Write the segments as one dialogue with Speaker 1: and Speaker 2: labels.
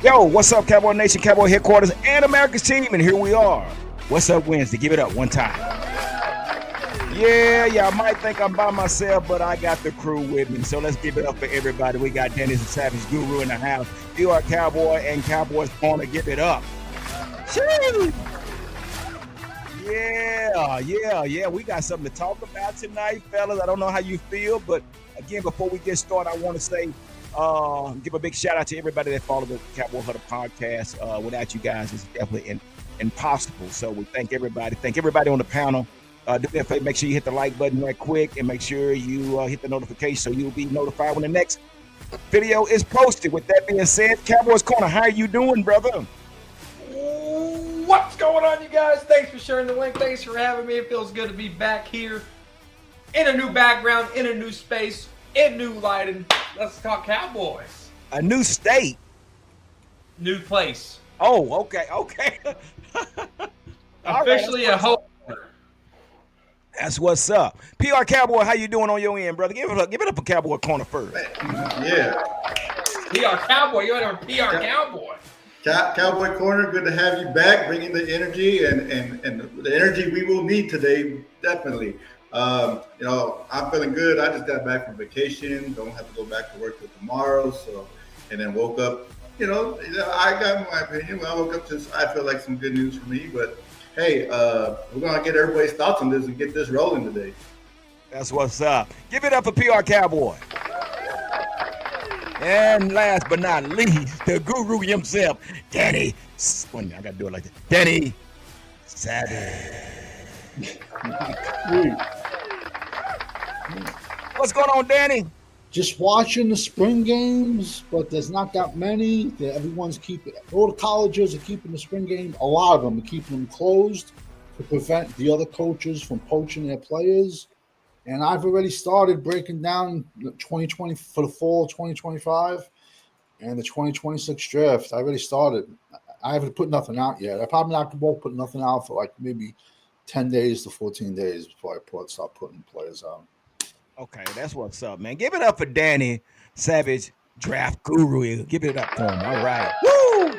Speaker 1: Yo, what's up, Cowboy Nation, Cowboy Headquarters, and America's team? And here we are. What's up, Wednesday? Give it up one time. Yeah, y'all might think I'm by myself, but I got the crew with me. So let's give it up for everybody. We got Dennis the Savage Guru in the house. You are Cowboy and Cowboys Corner. Give it up. Chee! Yeah. We got something to talk about tonight, fellas. I don't know how you feel, but again, before we get started, I want to say, give a big shout out to everybody that followed the Cowboy Huddle podcast. Without you guys, it's definitely impossible. So we thank everybody. Thank everybody on the panel. Do that favor, make sure you hit the like button right quick and make sure you hit the notification so you'll be notified when the next video is posted. With that being said, Cowboys Corner, how are you doing, brother?
Speaker 2: What's going on, you guys? Thanks for sharing the link. Thanks for having me. It feels good to be back here in a new background, in a new space, in new lighting. Let's talk Cowboys.
Speaker 1: A new state.
Speaker 2: New place.
Speaker 1: Oh, okay.
Speaker 2: Officially a host.
Speaker 1: That's what's up. PR Cowboy, how you doing on your end, brother? Give it up for Cowboy Corner first.
Speaker 3: Yeah.
Speaker 2: PR Cowboy, you're a PR Cowboy.
Speaker 3: Cowboy Corner, good to have you back, bringing the energy and the energy we will need today, definitely. I'm feeling good. I just got back from vacation. Don't have to go back to work till tomorrow. And then woke up. I got my opinion. When I woke up, I feel like some good news for me. But hey, we're gonna get everybody's thoughts on this and get this rolling today.
Speaker 1: That's what's up. Give it up for PR Cowboy. And last but not least, the guru himself, Danny. Wait a minute, I gotta do it like this. Danny Savage. What's going on, Danny?
Speaker 4: Just watching the spring games, but there's not that many. Everyone's keeping, all the colleges are keeping the spring game. A lot of them are keeping them closed to prevent the other coaches from poaching their players. And I've already started breaking down the 2020 for the fall 2025 and the 2026 draft. I already started. I haven't put nothing out yet. I probably not won't put nothing out for like maybe 10 days to 14 days before I start putting players out.
Speaker 1: Okay, that's what's up, man. Give it up for Danny Savage, Draft Guru. Give it up for him. All right. Woo!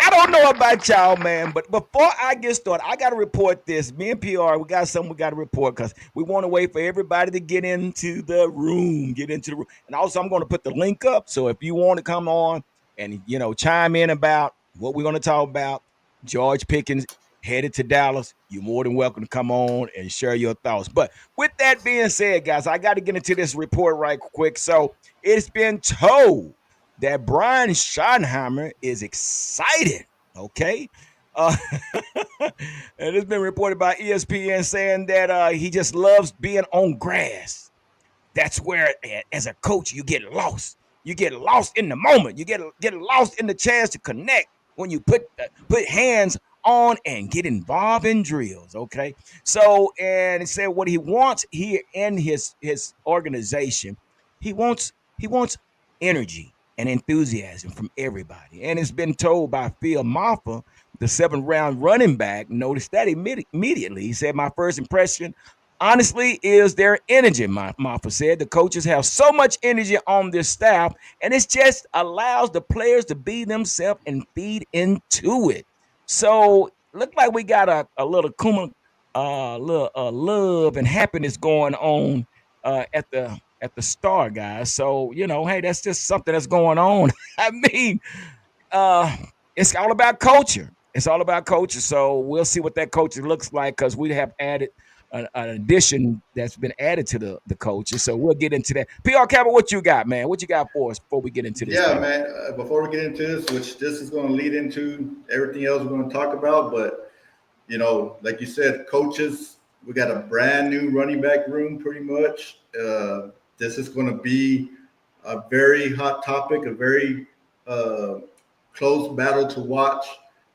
Speaker 1: I don't know about y'all, man, but before I get started, I got to report this. Me and PR, we got something we got to report because we want to wait for everybody to get into the room. And also, I'm going to put the link up. So if you want to come on and, chime in about what we're going to talk about, George Pickens headed to Dallas, you're more than welcome to come on and share your thoughts. But with that being said, guys, I got to get into this report right quick. So it's been told that Brian Schottenheimer is excited, okay? And it's been reported by ESPN saying that he just loves being on grass. That's where, as a coach, you get lost. You get lost in the moment. You get lost in the chance to connect when you put hands on and get involved in drills, okay? So, and it said what he wants here in his organization, he wants energy and enthusiasm from everybody. And it's been told by Phil Maffa, the 7th-round running back, noticed that immediately. He said, my first impression, honestly, is their energy, Maffa said. The coaches have so much energy on this staff, and it just allows the players to be themselves and feed into it. So, look like we got a little love and happiness going on at the Star, guys. So, hey, that's just something that's going on. I mean, it's all about culture. It's all about culture. So we'll see what that culture looks like because we have added an addition that's been added to the culture. So we'll get into that. PR Cowboy, what you got, man? What you got for us before we get into this?
Speaker 3: Yeah, man. Before we get into this, which this is going to lead into everything else we're going to talk about, but like you said, coaches, we got a brand new running back room pretty much. This is going to be a very hot topic, a very close battle to watch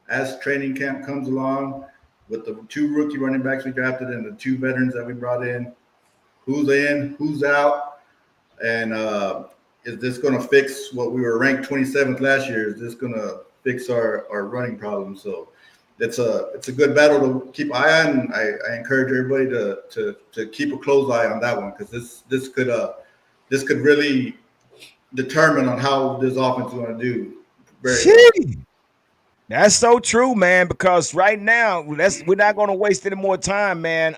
Speaker 3: as training camp comes along with the 2 rookie running backs we drafted and the 2 veterans that we brought in. Who's in, who's out, and is this going to fix what we were ranked 27th last year? Is this going to fix our running problem? So it's a good battle to keep an eye on. I encourage everybody to keep a close eye on that one because this could really determine on how this offense is going to do Very tough.
Speaker 1: Gee, that's so true, man. Because right now, we're not going to waste any more time, man.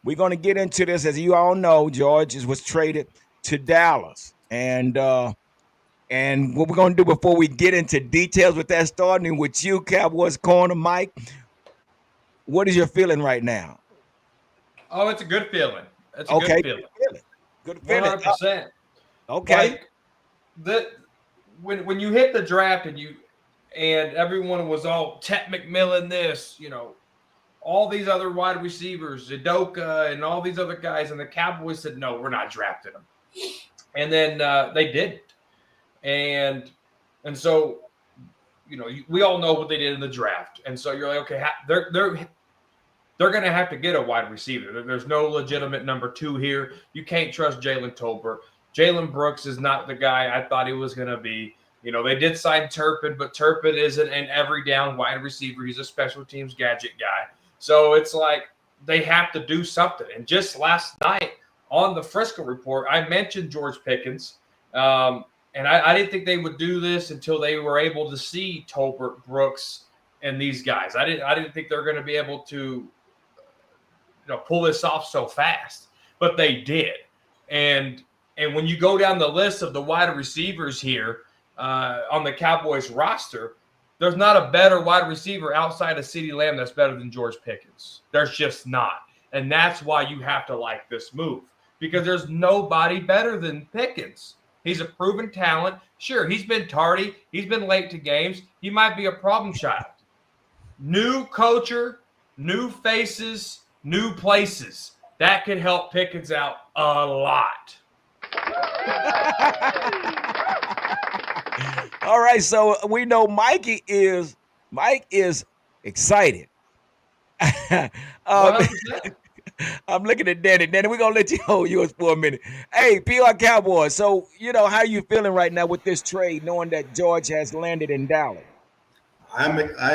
Speaker 1: We're going to get into this, as you all know. George was traded to Dallas, and what we're going to do before we get into details with that, starting with you, Cowboys corner Mike. What is your feeling right now?
Speaker 2: Oh, it's a good feeling. It's a
Speaker 1: Okay,
Speaker 2: good feeling.
Speaker 1: good feeling.
Speaker 2: 100%.
Speaker 1: Okay.
Speaker 2: Like the when you hit the draft and everyone was all Tet McMillan this, all these other wide receivers, Zadoka and all these other guys, and the Cowboys said, no, we're not drafting them. And then they didn't. And so, we all know what they did in the draft. And so you're like, okay, they're going to have to get a wide receiver. There's no legitimate number 2 here. You can't trust Jalen Tolbert. Jalen Brooks is not the guy I thought he was going to be. They did sign Turpin, but Turpin isn't an every down wide receiver. He's a special teams gadget guy. So it's like they have to do something. And just last night on the Frisco Report, I mentioned George Pickens. And I didn't think they would do this until they were able to see Tolbert, Brooks, and these guys. I didn't think they were going to be able to pull this off so fast, but they did. And when you go down the list of the wide receivers here on the Cowboys roster, there's not a better wide receiver outside of CeeDee Lamb that's better than George Pickens. There's just not. And that's why you have to like this move, because there's nobody better than Pickens. He's a proven talent. Sure, he's been tardy. He's been late to games. He might be a problem child. New coacher, new faces, new places. That could help Pickens out a lot.
Speaker 1: All right, so we know Mike is excited.
Speaker 2: 100%.
Speaker 1: I'm looking at Danny. Danny, we're gonna let you hold yours for a minute. Hey, PR Cowboys. So how you feeling right now with this trade, knowing that George has landed in Dallas?
Speaker 3: I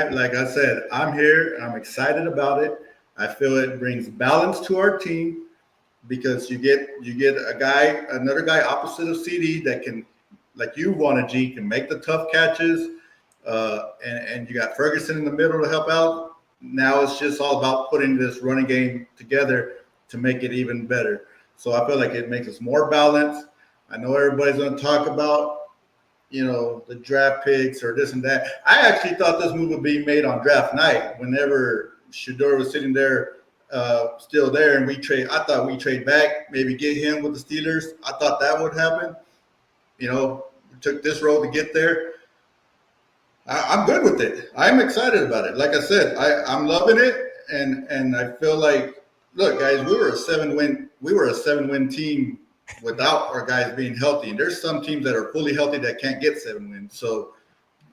Speaker 3: like I said, I'm here. I'm excited about it. I feel it brings balance to our team because you get another guy opposite of CD that can, like you wanted, G, can make the tough catches, and you got Ferguson in the middle to help out. Now it's just all about putting this running game together to make it even better. So I feel like it makes us more balanced. I know everybody's going to talk about, the draft picks or this and that. I actually thought this move would be made on draft night whenever Shedeur was sitting there, still there, and I thought we trade back, maybe get him with the Steelers. I thought that would happen. We took this road to get there. I'm good with it. I'm excited about it. Like I said, I'm loving it, and I feel like, look, guys, we were a 7-win team without our guys being healthy. And there's some teams that are fully healthy that can't get 7 wins. So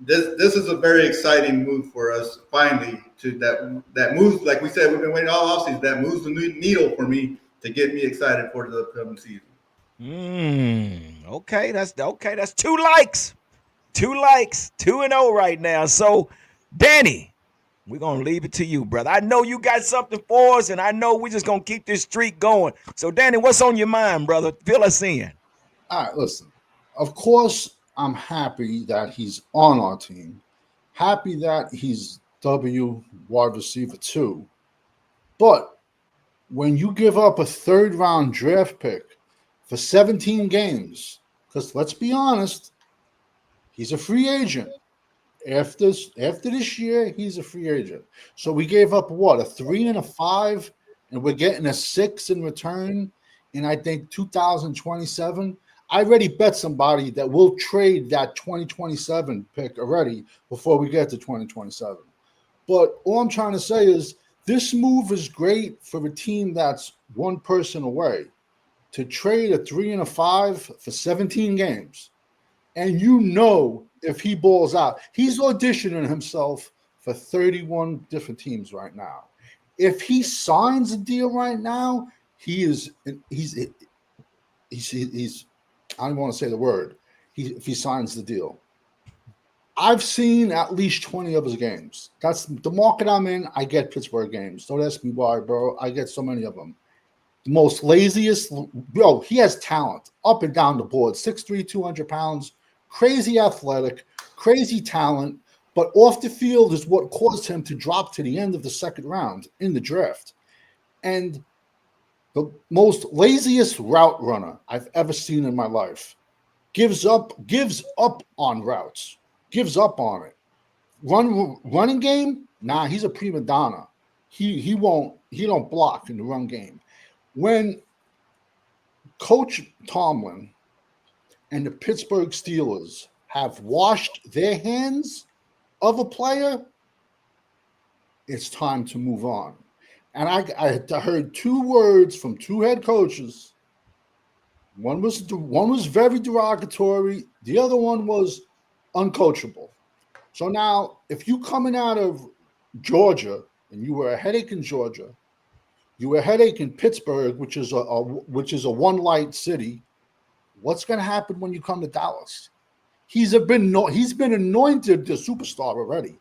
Speaker 3: this is a very exciting move for us. Finally, to that moves, like we said, we've been waiting all offseason. That moves the needle for me to get me excited for the upcoming season.
Speaker 1: Okay. That's 2 likes. 2-0 right now. So, Danny, we're going to leave it to you, brother. I know you got something for us, and I know we're just going to keep this streak going. So, Danny, what's on your mind, brother? Fill us in.
Speaker 4: All right, listen. Of course, I'm happy that he's on our team. Happy that he's W wide receiver 2. But when you give up a 3rd-round draft pick for 17 games, because let's be honest, he's a free agent. After this year, he's a free agent. So we gave up a 3 and a 5, and we're getting a 6 in return in, I think, 2027. I already bet somebody that we'll trade that 2027 pick already before we get to 2027. But all I'm trying to say is this move is great for a team that's one person away. To trade a 3 and a 5 for 17 games, and if he balls out, he's auditioning himself for 31 different teams right now. If he signs a deal right now, he's I don't want to say the word. If he signs the deal, I've seen at least 20 of his games. That's the market I'm in. I get Pittsburgh games. Don't ask me why, bro. I get so many of them. The most laziest, he has talent up and down the board. 6'3", 200 pounds. Crazy athletic, crazy talent, but off the field is what caused him to drop to the end of the second round in the draft. And the most laziest route runner I've ever seen in my life gives up on routes, gives up on it. Running game, nah, he's a prima donna. He don't block in the run game. When Coach Tomlin and the Pittsburgh Steelers have washed their hands of a player, it's time to move on. And I heard two words from two head coaches. One was very derogatory. The other one was uncoachable. So now, if you coming out of Georgia and you were a headache in Georgia, you were a headache in Pittsburgh, which is a one light city. What's going to happen when you come to Dallas? He's been anointed the superstar already.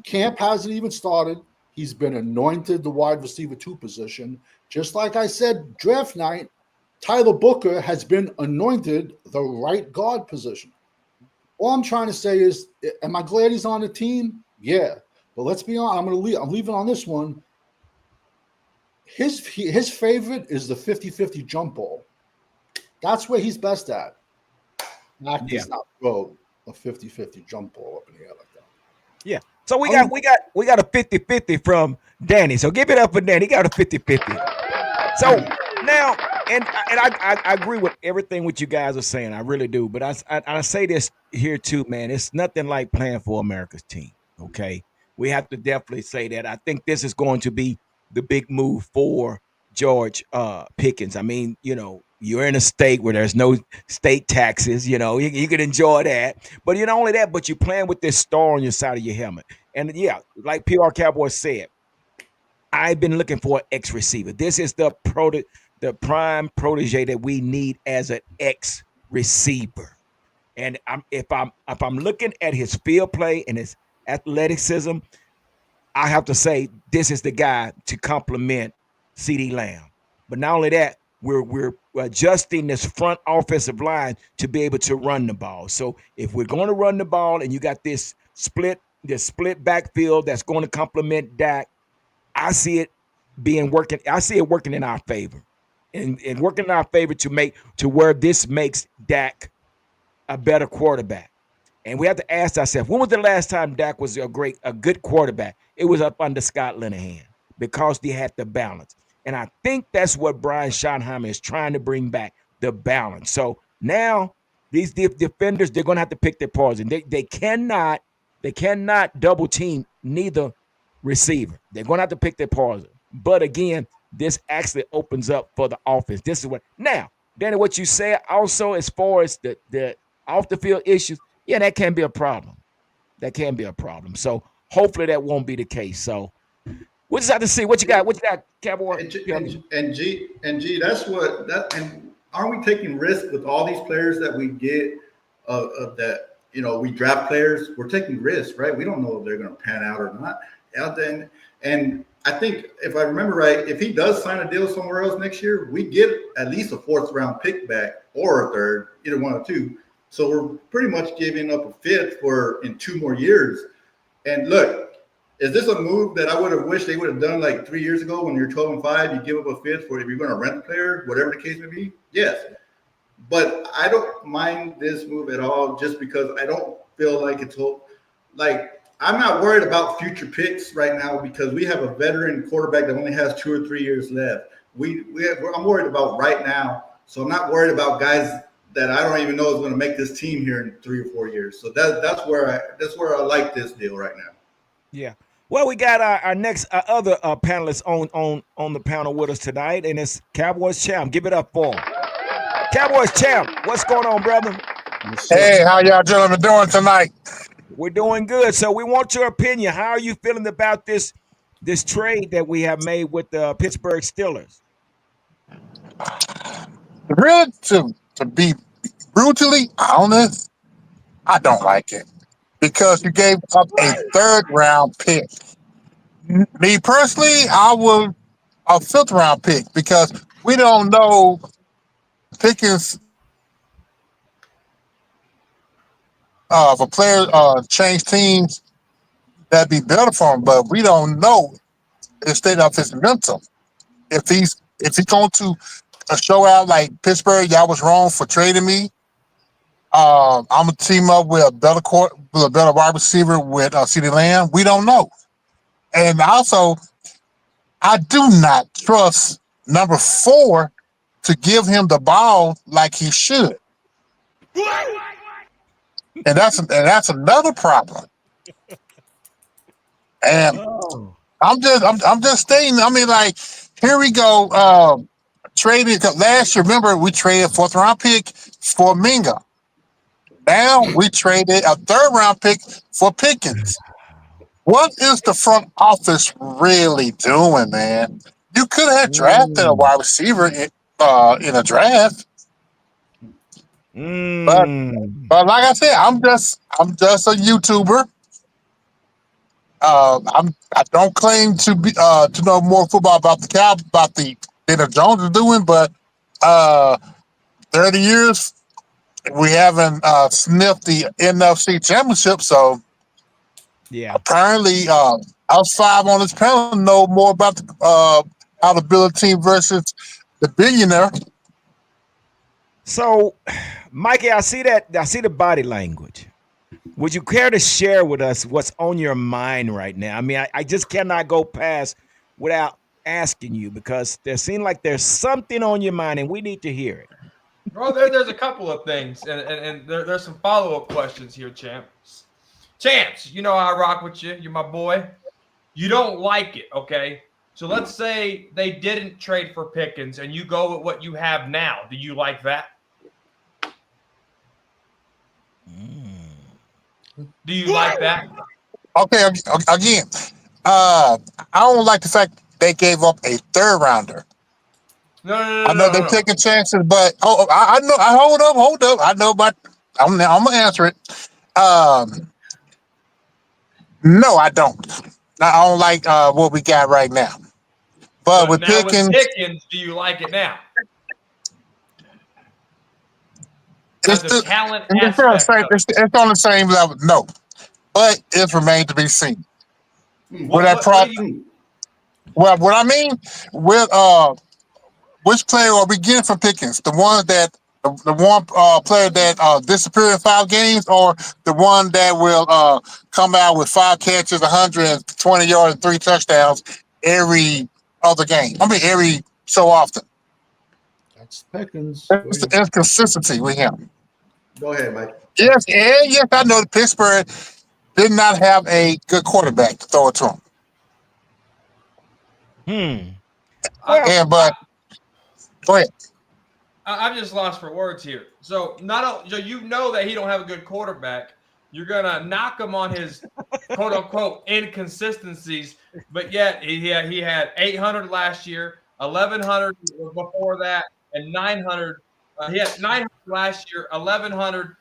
Speaker 4: Camp hasn't even started. He's been anointed the wide receiver 2 position. Just like I said, draft night, Tyler Booker has been anointed the right guard position. All I'm trying to say is, am I glad he's on the team? Yeah. But let's be honest, I'm leaving on this one. His favorite is the 50-50 jump ball. That's where he's best at. Mac does not throw a 50-50 jump ball up in the air like that.
Speaker 1: Yeah. So we got a 50-50 from Danny. So give it up for Danny. He got a 50-50. So now, and I agree with everything what you guys are saying. I really do. But I say this here too, man. It's nothing like playing for America's team. Okay. We have to definitely say that. I think this is going to be the big move for George Pickens. I mean, you're in a state where there's no state taxes. You can enjoy that. But not only that, but you're playing with this star on your side of your helmet. And yeah, like PR Cowboy said, I've been looking for an X receiver. This is the prime protege that we need as an X receiver. And if I'm looking at his field play and his athleticism, I have to say this is the guy to complement CeeDee Lamb. But not only that, we're adjusting this front offensive line to be able to run the ball. So if we're going to run the ball and you got this split backfield that's going to complement Dak, I see it working. I see it working in our favor, and working in our favor to where this makes Dak a better quarterback. And we have to ask ourselves, when was the last time Dak was a good quarterback? It was up under Scott Linehan because they had the balance. And I think that's what Brian Schottenheimer is trying to bring back, the balance. So now these defenders, they're going to have to pick their poison. They cannot double team neither receiver. They're going to have to pick their poison. But again, this actually opens up for the offense. This is what now, Danny, what you said also as far as the off the field issues, yeah, that can be a problem. That can be a problem. So hopefully that won't be the case. So we'll just have to see what you got. What you got, Cowboy?
Speaker 3: And G, that's what that. And aren't we taking risks with all these players that we get? That we draft players. We're taking risks, right? We don't know if they're going to pan out or not. And I think if I remember right, if he does sign a deal somewhere else next year, we get at least a 4th round pick back or a 3rd, either one or two. So we're pretty much giving up a 5th in 2 more years. And look, is this a move that I would have wished they would have done like 3 years ago when you're 12-5, you give up a 5th for if you're going to rent a player, whatever the case may be? Yes. But I don't mind this move at all just because I don't feel like I'm not worried about future picks right now because we have a veteran quarterback that only has 2 or 3 years left. I'm worried about right now. So I'm not worried about guys that I don't even know is going to make this team here in 3 or 4 years. So that's where I like this deal right now.
Speaker 1: Yeah. Well, we got our next other panelists on the panel with us tonight, and it's Cowboys Champ. Give it up for him. Cowboys Champ, what's going on, brother?
Speaker 5: Hey, how y'all gentlemen doing tonight?
Speaker 1: We're doing good. So we want your opinion. How are you feeling about this trade that we have made with the Pittsburgh Steelers?
Speaker 5: Really, to be brutally honest, I don't like it because you gave up a 3rd round pick. Me personally, I would a 5th round pick because we don't know Pickens' if a player change teams, that'd be better for him. But we don't know the state of his mental. If he's going to show out like Pittsburgh, y'all was wrong for trading me. I'm gonna team up with a better wide receiver with CeeDee Lamb. We don't know, and also I do not trust number 4 to give him the ball like he should, and that's another problem. And
Speaker 1: Oh.
Speaker 5: I'm just stating. I mean, like, here we go. Traded 'cause last year. Remember, we traded 4th-round pick for Minga. Now we traded a 3rd-round pick for Pickens. What is the front office really doing, man? You could have drafted a wide receiver in a draft, but
Speaker 1: Mm.
Speaker 5: like I said, I'm just a YouTuber. I don't claim to be to know more football about the Dana Jones is doing, but 30 years we haven't sniffed the NFC Championship, so
Speaker 1: Yeah.
Speaker 5: apparently us 5 on this panel know more about how to build a team versus the billionaire.
Speaker 1: So, Mikey, I see the body language. Would you care to share with us what's on your mind right now? I mean, I just cannot go past without asking you because there seems like there's something on your mind and we need to hear it.
Speaker 2: Well, there's a couple of things, and there's some follow-up questions here, Champs. Champs, you know I rock with you. You're my boy. You don't like it, okay? So let's say they didn't trade for Pickens and you go with what you have now. Do you like that? Do you like that?
Speaker 5: Okay, again, I don't like the fact they gave up a 3rd-rounder.
Speaker 2: No.
Speaker 5: I know they're taking chances, but I know. Hold up. I know about. I'm gonna answer it. No, I don't. I don't like what we got right now. But with
Speaker 2: now
Speaker 5: Pickens,
Speaker 2: with Pickens, do you like it now?
Speaker 5: it's
Speaker 2: The talent
Speaker 5: on the same level. No, but it remains to be seen. What I mean with which player are we getting from Pickens? The one player that disappeared in 5 games, or the one that will come out with 5 catches, 120 yards, and 3 touchdowns every other game? I mean, every so often.
Speaker 4: That's Pickens.
Speaker 5: It's the inconsistency with him.
Speaker 3: Go ahead, Mike.
Speaker 5: Yes, I know that Pittsburgh did not have a good quarterback to throw it to him. But go ahead.
Speaker 2: I'm just lost for words here. So so you know that he don't have a good quarterback. You're gonna knock him on his quote unquote inconsistencies, but yet he had 800 last year, 1100 before that, and 900. He had 900 last year, 1100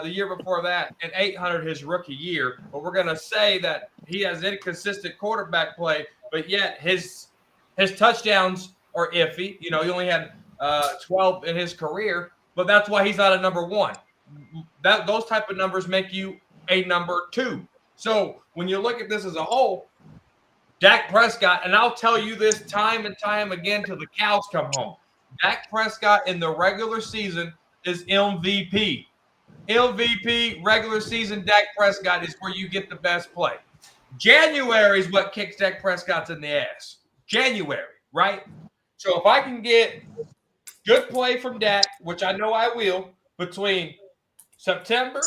Speaker 2: the year before that, and 800 his rookie year. But we're gonna say that he has inconsistent quarterback play, but yet his touchdowns are iffy. You know, he only had 12 in his career, but that's why he's not a number 1. Those type of numbers make you a number 2. So when you look at this as a whole, Dak Prescott, and I'll tell you this time and time again till the cows come home, Dak Prescott in the regular season is MVP. MVP, regular season Dak Prescott is where you get the best play. January is what kicks Dak Prescott's in the ass. January, right? So if I can get good play from Dak, which I know I will, between September,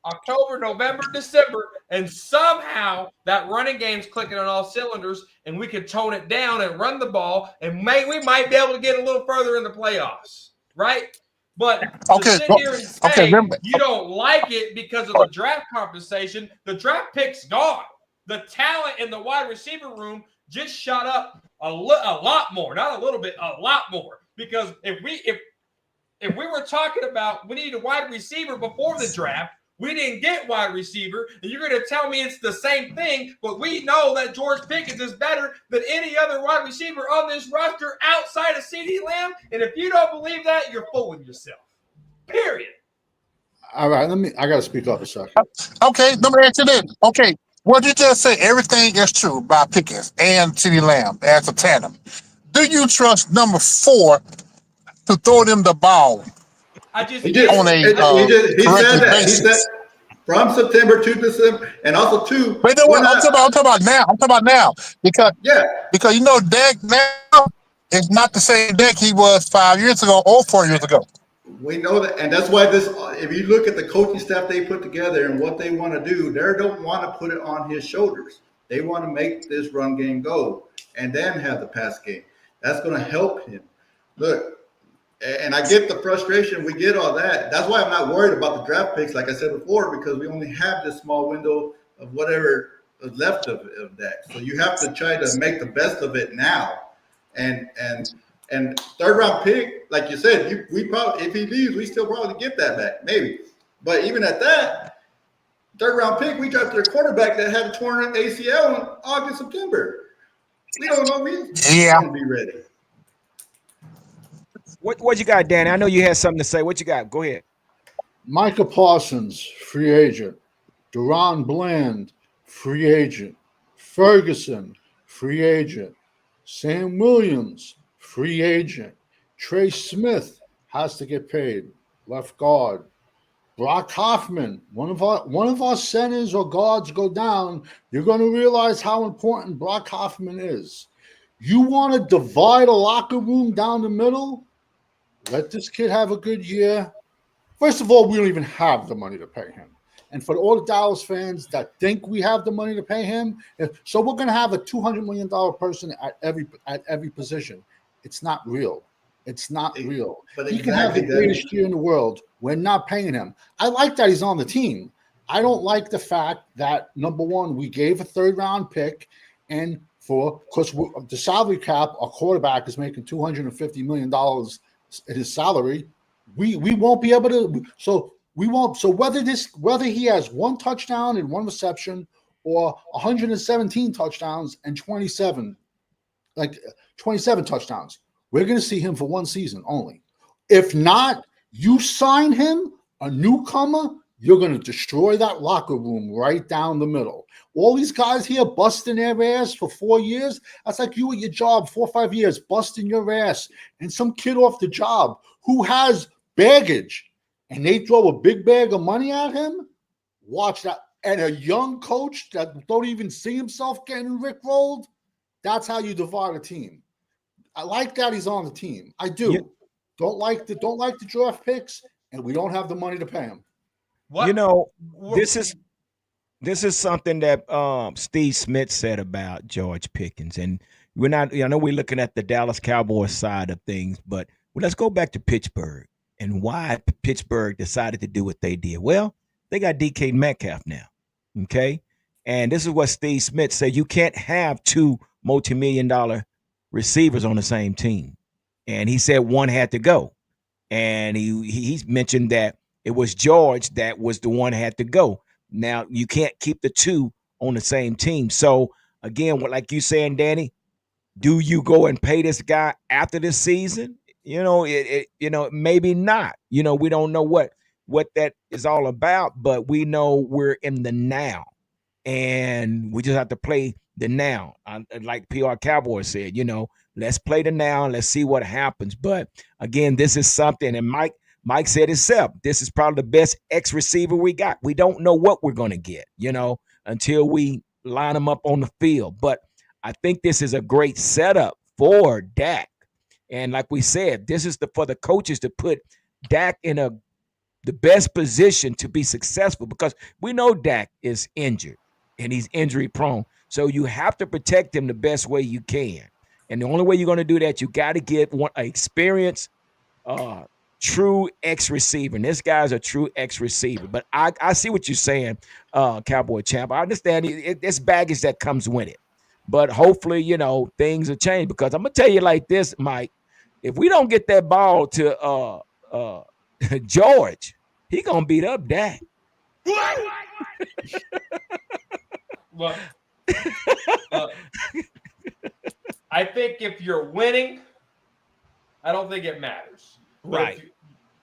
Speaker 2: October, November, December, and somehow that running game's clicking on all cylinders, and we can tone it down and run the ball, and we might be able to get a little further in the playoffs, right? But to sit here and say you don't like it because of the draft compensation, the draft pick's gone. The talent in the wide receiver room just shot up a lot more, not a little bit, a lot more. Because if we were talking about we need a wide receiver before the draft, we didn't get wide receiver, and you're going to tell me it's the same thing, but we know that George Pickens is better than any other wide receiver on this roster outside of CeeDee Lamb, and if you don't believe that, you're fooling yourself. Period.
Speaker 4: All right, I got to speak up a second.
Speaker 5: Okay, let me ask you this. Okay, what you just said, everything is true about Pickens and CeeDee Lamb as a tandem. Do you trust number 4 to throw them the ball
Speaker 2: I just
Speaker 3: He
Speaker 2: it's
Speaker 5: on
Speaker 3: just,
Speaker 5: a
Speaker 3: he said
Speaker 5: correctly
Speaker 3: that. He said
Speaker 5: basis?
Speaker 3: from September to December, and also two,
Speaker 5: But you know
Speaker 3: we're
Speaker 5: what? I'm
Speaker 3: not.
Speaker 5: talking about, now. I'm talking about now because
Speaker 3: Yeah,
Speaker 5: Dak now is not the same Dak he was 5 years ago or 4 years ago.
Speaker 3: we know that, and that's why this. If you look at the coaching staff they put together and what they want to do, they don't want to put it on his shoulders. They want to make this run game go, and then have the pass game. That's going to help him. Look, and I get the frustration. We get all that. That's why I'm not worried about the draft picks, like I said before, because we only have this small window of whatever is left of that. So you have to try to make the best of it now. And third round pick, like you said, we probably, if he leaves, we still probably get that back, maybe. But even at that, third round pick, we drafted a quarterback that had a torn ACL in August, September. We don't know if he's
Speaker 5: Yeah.
Speaker 3: going to be ready.
Speaker 1: What you got, Danny? I know you had something to say. What you got? Go ahead.
Speaker 4: Micah Parsons, free agent. Duron Bland, free agent. Ferguson, free agent. Sam Williams, free agent. Trey Smith has to get paid. Left guard. Brock Hoffman, one of our centers or guards go down, you're going to realize how important Brock Hoffman is. You want to divide a locker room down the middle? Let this kid have a good year. First of all, we don't even have the money to pay him. And for all the Dallas fans that think we have the money to pay him, so we're going to have a $200 million person at every position. It's not real. It's not real.
Speaker 3: But
Speaker 4: He can have the
Speaker 3: exactly,
Speaker 4: greatest year in the world. We're not paying him. I like that he's on the team. I don't like the fact that, number one, we gave a third-round pick, and because the salary cap, our quarterback is making $250 million in his salary. We won't be able to. So we won't. So whether he has one touchdown and one reception, or 117 touchdowns and 27 touchdowns, we're going to see him for one season only. If not, you sign him, a newcomer, you're going to destroy that locker room right down the middle. All these guys here busting their ass for 4 years, that's like you at your job 4 or 5 years, busting your ass, and some kid off the job who has baggage, and they throw a big bag of money at him. Watch that. And a young coach that don't even see himself getting rickrolled, that's how you divide a team. I like that he's on the team. I do.
Speaker 1: Yeah.
Speaker 4: Don't like the draft picks, and we don't have the money to pay him.
Speaker 2: what
Speaker 1: You know, this is something that Steve Smith said about George Pickens, and we're not. I know we're looking at the Dallas Cowboys side of things, but let's go back to Pittsburgh and why Pittsburgh decided to do what they did. Well, they got DK Metcalf now, okay, and this is what Steve Smith said: you can't have two multi-million-dollar receivers on the same team, and he said one had to go, and he's mentioned that it was George that was the one had to go. Now you can't keep the two on the same team. So again, like you saying, Danny, do you go and pay this guy after this season? Maybe not. We don't know what that is all about, but we know we're in the now, and we just have to play the now. Like PR Cowboy said, let's play the now and let's see what happens. But again, this is something, and Mike said himself, this is probably the best X receiver we got. We don't know what we're going to get, until we line them up on the field. But I think this is a great setup for Dak. And like we said, this is for the coaches to put Dak in the best position to be successful, because we know Dak is injured and he's injury prone. So you have to protect him the best way you can. And the only way you're going to do that, you got to get an experienced, true X receiver. And this guy's a true X receiver. But I see what you're saying, Cowboy Champ. I understand it's baggage that comes with it. But hopefully, things will change, because I'm going to tell you like this, Mike. If we don't get that ball to George, he going to beat up Dak.
Speaker 2: Look, I think if you're winning, I don't think it matters.
Speaker 1: Right.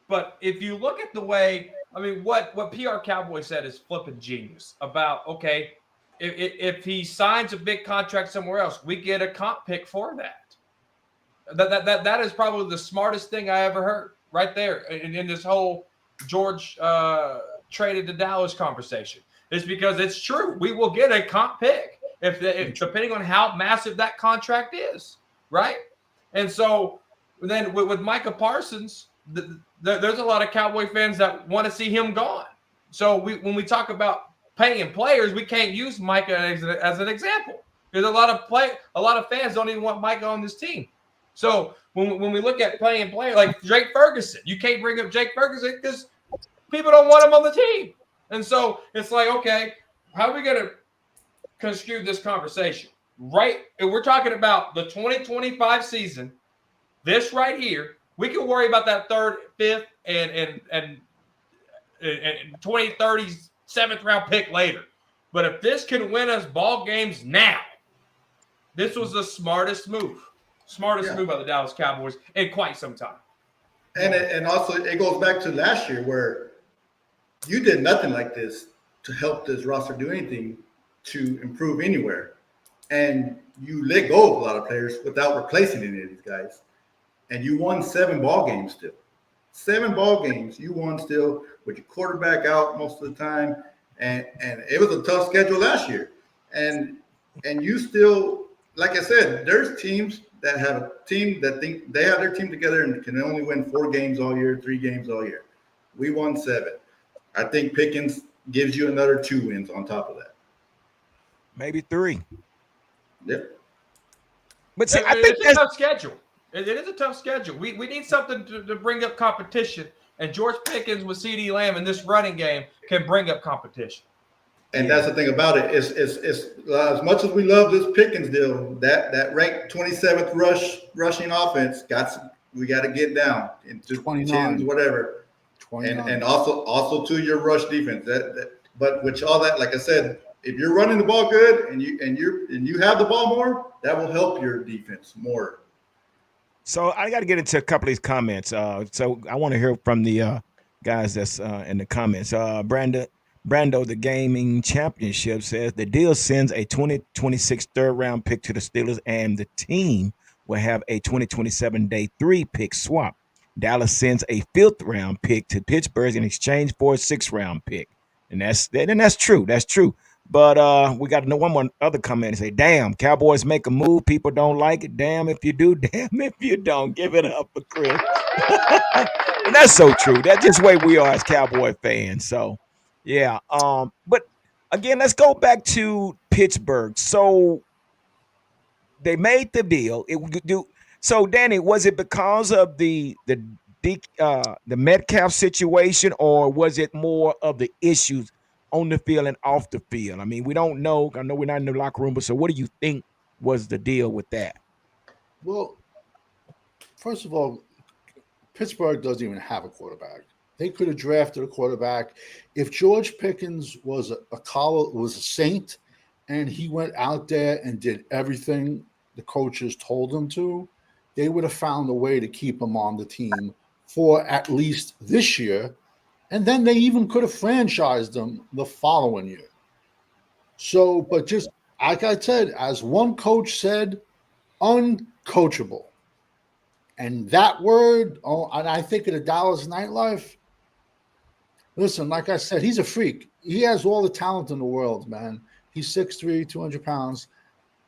Speaker 2: But if you look at the way, I mean, what PR Cowboy said is flipping genius about, okay, if he signs a big contract somewhere else, we get a comp pick for that. That is probably the smartest thing I ever heard right there in this whole George traded to Dallas conversation. It's because it's true. We will get a comp pick if depending on how massive that contract is, right? And so then with Micah Parsons, there's a lot of Cowboy fans that want to see him gone. So when we talk about paying players, we can't use Micah as an example because a lot of fans don't even want Micah on this team. So when we look at playing players like Jake Ferguson, you can't bring up Jake Ferguson because people don't want him on the team. And so it's like, okay, how are we going to construe this conversation? Right? If we're talking about the 2025 season, this right here, we can worry about that third, fifth, and 2030 7th round pick later. But if this can win us ball games now, this was the smartest move. Smartest move by the Dallas Cowboys in quite some time.
Speaker 3: And also it goes back to last year where you did nothing like this to help this roster do anything to improve anywhere. And you let go of a lot of players without replacing any of these guys. And you won 7 ball games still. 7 ball games you won still with your quarterback out most of the time. And it was a tough schedule last year. And you still, like I said, there's teams that have a team that think they have their team together and can only win 4 games all year, 3 games all year. We won 7. I think Pickens gives you another 2 wins on top of that.
Speaker 1: Maybe 3.
Speaker 3: Yep.
Speaker 1: But see, I think
Speaker 2: it's a tough schedule. It is a tough schedule. We need something to bring up competition. And George Pickens with CeeDee Lamb in this running game can bring up competition.
Speaker 3: And that's the thing about it. It's as much as we love this Pickens deal, that ranked 27th rushing offense we got to get down into 10s, whatever. 29. And also to your rush defense. But with all that, like I said, if you're running the ball good and you have the ball more, that will help your defense more.
Speaker 1: So I got to get into a couple of these comments. So I want to hear from the guys that's in the comments. Brando, the gaming championship, says the deal sends a 2026 third-round pick to the Steelers, and the team will have a 2027 day 3 pick swap. Dallas sends a 5th-round pick to Pittsburgh in exchange for a 6th-round pick, and that's true. That's true. But we got to know one more other comment and say, damn, Cowboys make a move. People don't like it. Damn if you do. Damn if you don't. Give it up for Chris. And that's so true. That's just the way we are as Cowboy fans. So, yeah. But, again, let's go back to Pittsburgh. So, they made the deal. So, Danny, was it because of the Metcalf situation, or was it more of the issues on the field and off the field? I mean, we don't know. I know we're not in the locker room, but so what do you think was the deal with that?
Speaker 4: Well, first of all, Pittsburgh doesn't even have a quarterback. They could have drafted a quarterback. If George Pickens was a saint and he went out there and did everything the coaches told him to, they would have found a way to keep him on the team for at least this year. And then they even could have franchised them the following year. So, but just like I said, as one coach said, uncoachable. And that word, and I think of the Dallas nightlife, listen, like I said, he's a freak. He has all the talent in the world, man. He's 6'3", 200 pounds.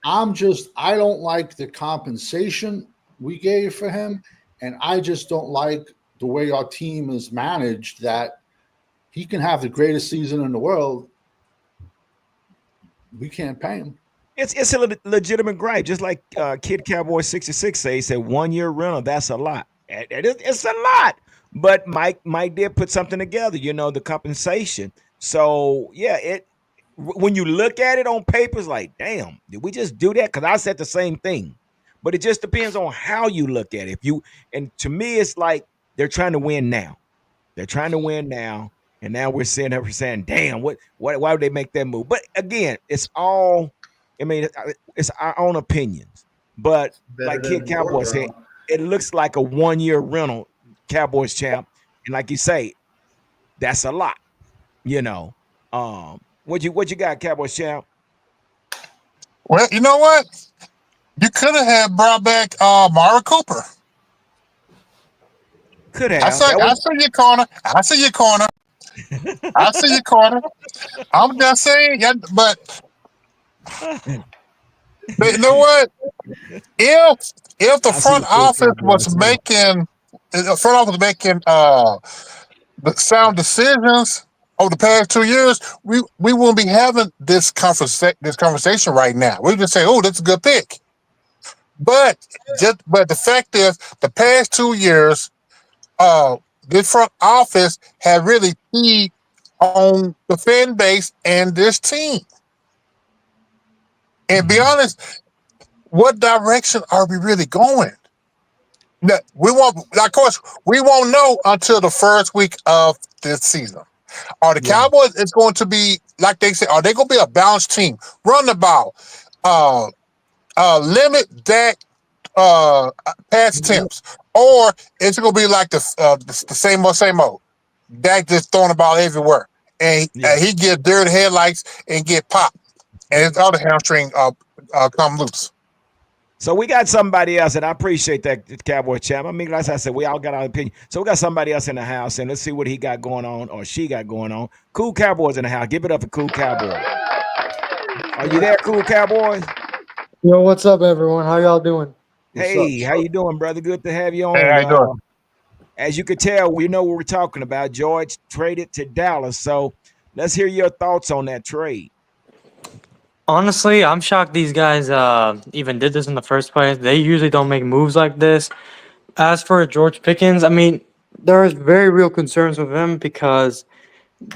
Speaker 4: I don't like the compensation we gave for him. And I just don't like the way our team is managed, that he can have the greatest season in the world. We can't pay him.
Speaker 1: It's a legitimate gripe, just like Kid Cowboy 66 said. He said 1 year rental, that's a lot. It's a lot. But Mike did put something together, the compensation. So yeah, when you look at it on paper, it's like, damn, did we just do that? Because I said the same thing. But it just depends on how you look at it. And to me, it's like they're trying to win now. They're trying to win now. And now we're saying, damn, why would they make that move? But again, it's our own opinions. But like Kid Cowboy said, it looks like a 1 year rental, Cowboys champ. And like you say, that's a lot. You know, what you got, Cowboys champ?
Speaker 5: Well, you know what? You could have brought back Mara Cooper.
Speaker 1: Could
Speaker 5: I
Speaker 1: have.
Speaker 5: see,
Speaker 1: That
Speaker 5: I
Speaker 1: was
Speaker 5: see your corner. I see your corner. I see your corner. I'm just saying, yeah, but you know what? If the
Speaker 1: I see
Speaker 5: front
Speaker 1: the cool
Speaker 5: office was
Speaker 1: Cowboys too.
Speaker 5: making the front office was making the sound decisions over the past 2 years, we wouldn't be having this conversation right now. We just say, "Oh, that's a good pick." But but the fact is, the past 2 years, uh, this front office had really keyed on the fan base and this team. And be
Speaker 1: Mhm.
Speaker 5: honest, what direction are we really going? We won't, of course, we won't know until the first week of this season. Are the
Speaker 1: Yeah,
Speaker 5: Cowboys is going to be like they say? Are they going to be a balanced team? Run the ball, uh, limit Dak pass attempts, or is it going to be like the same old? Dak just throwing the ball everywhere, and
Speaker 1: yeah.
Speaker 5: he get dirty headlights and get popped, and his other hamstring come loose.
Speaker 1: So we got somebody else, and I appreciate that, Cowboy champ. I mean, like I said, we all got our opinion. So we got somebody else in the house, and let's see what he got going on or she got going on. Cool Cowboys in the house. Give it up for Cool Cowboys. Are you there, Cool Cowboys?
Speaker 6: Yo, what's up, everyone? How y'all doing?
Speaker 4: What's up?
Speaker 1: Hey, how you doing, brother? Good to have you
Speaker 5: Hey, how
Speaker 1: on.
Speaker 5: you doing?
Speaker 1: As you could tell, we know what we're talking about. George traded to Dallas, so let's hear your thoughts on that trade.
Speaker 6: Honestly, I'm shocked these guys even did this in the first place. They usually don't make moves like this. As for George Pickens, I mean, there's very real concerns with him because